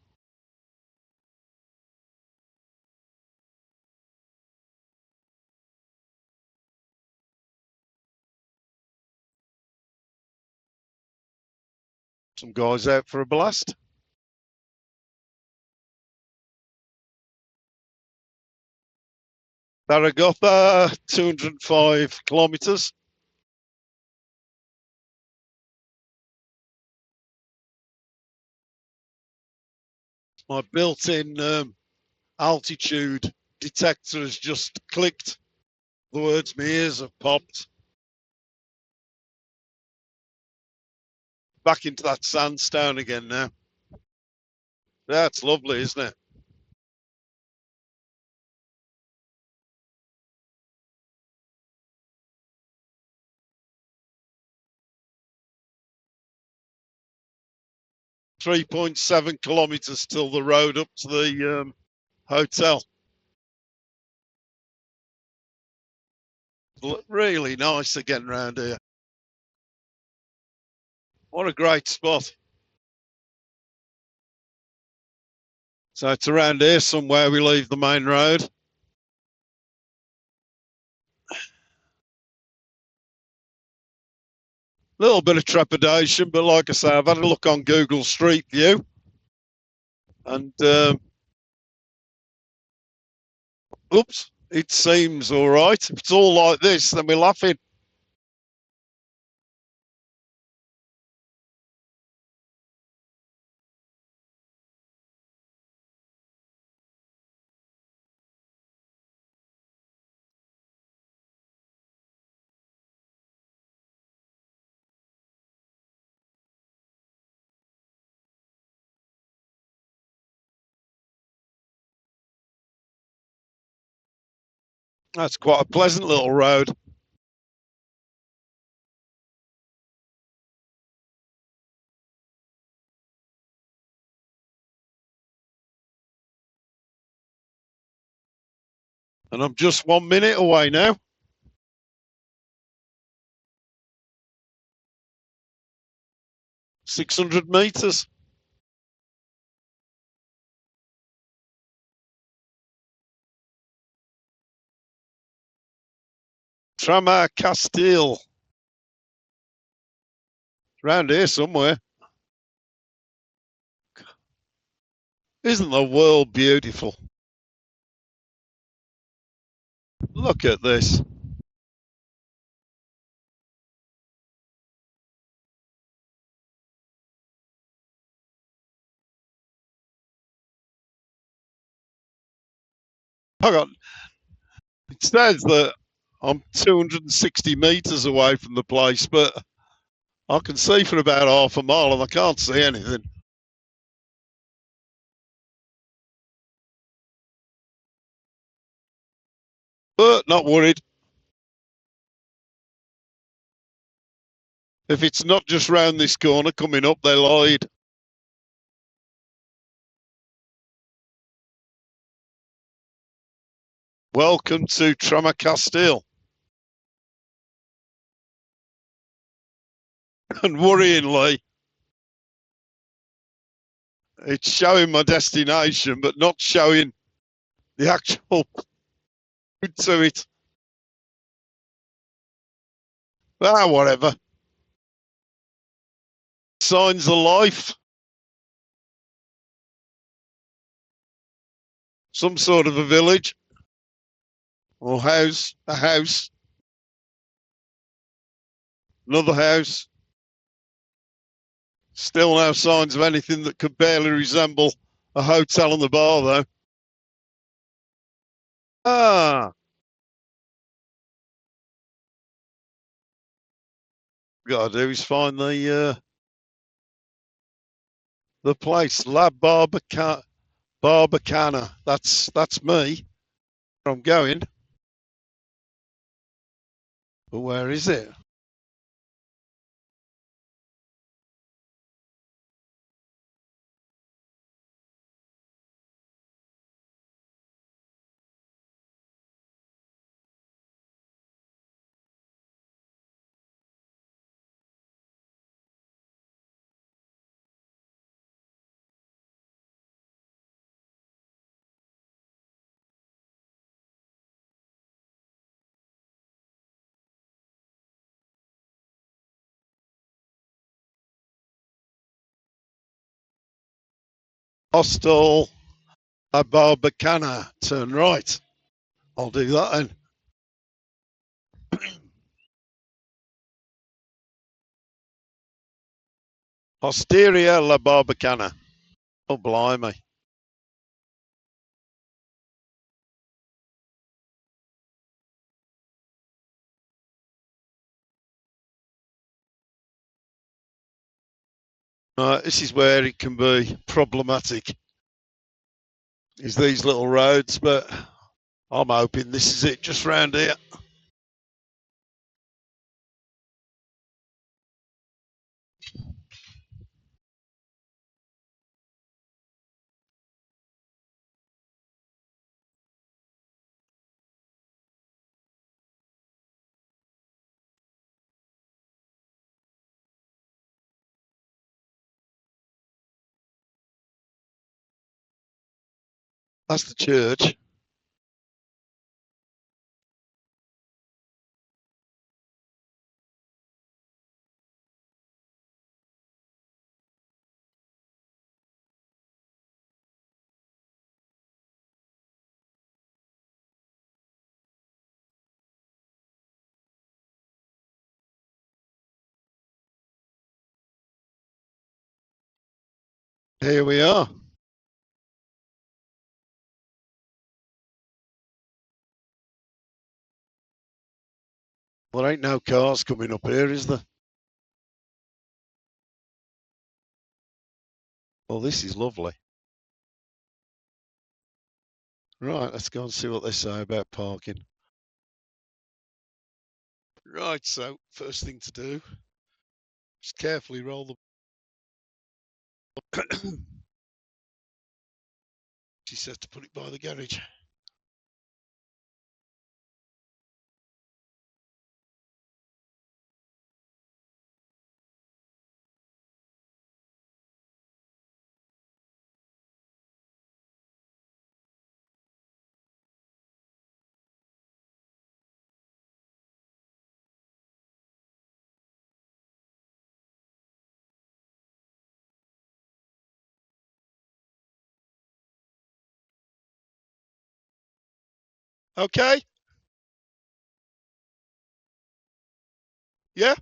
Some guys out for a blast. Zaragoza, 205 kilometers. My built-in altitude detector has just clicked. The words my ears have popped. Back into that sandstone again now. That's lovely, isn't it? .7 kilometers till the road up to the hotel. Really nice again round here. What a great spot. So it's around here somewhere we leave the main road. Little bit of trepidation, but like I say, I've had a look on Google Street View, and oops, it seems all right. If it's all like this, then we're laughing. That's quite a pleasant little road. And I'm just 1 minute away now. .600 meters. Tramacastiel. Around here somewhere. Isn't the world beautiful? Look at this. Hang on. It says that I'm 260 metres away from the place, but I can see for about half a mile and I can't see anything. But not worried. If it's not just round this corner coming up, they lied. Welcome to Tramacastiel. And worryingly, it's showing my destination, but not showing the actual route to it. Ah, whatever. Signs of life. Some sort of a village or house, a house, another house. Still no signs of anything that could barely resemble a hotel and the bar, though. Ah, gotta do is find the place, La Barbacana. That's me. Where I'm going. But where is it? Hostel La Barbacana. Turn right. I'll do that then. Hosteria La Barbacana. Oh, blimey. This is where it can be problematic, is these little roads, but I'm hoping this is it just round here. That's the church. Here we are. Well, there ain't no cars coming up here, is there? Well, this is lovely. Right, let's go and see what they say about parking. Right, so first thing to do, just carefully roll the... She says to put it by the garage. Okay. Yeah.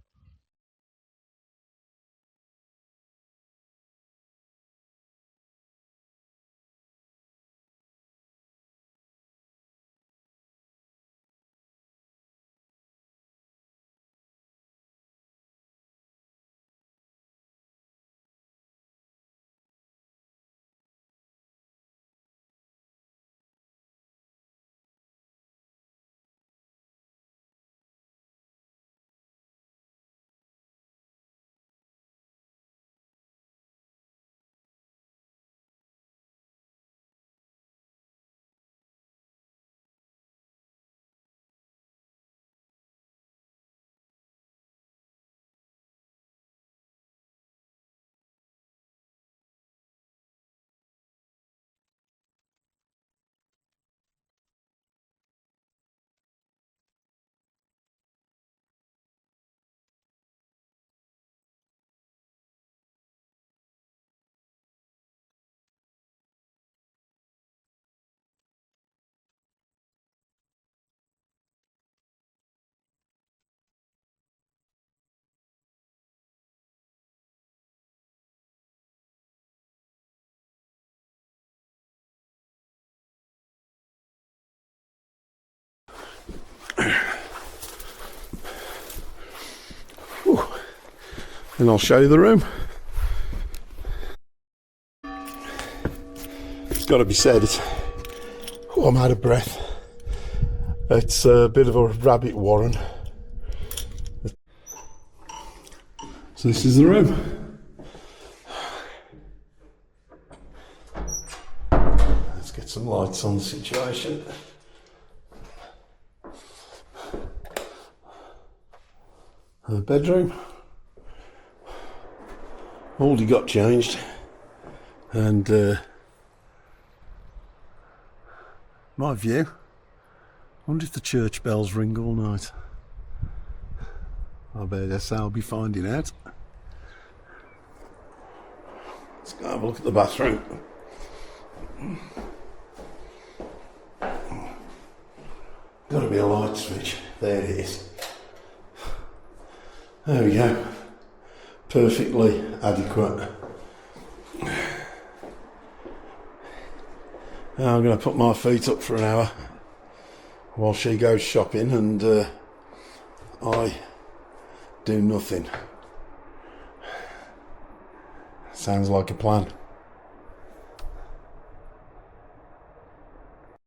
And I'll show you the room. It's got to be said, I'm out of breath. It's a bit of a rabbit warren. So this is the room. Let's get some lights on the situation. The bedroom. Already got changed, and my view. I wonder if the church bells ring all night. I guess I'll be finding out. Let's go have a look at the bathroom. Got to be a light switch. There it is. There we go. Perfectly adequate. Now I'm going to put my feet up for an hour while she goes shopping, and I do nothing. Sounds like a plan.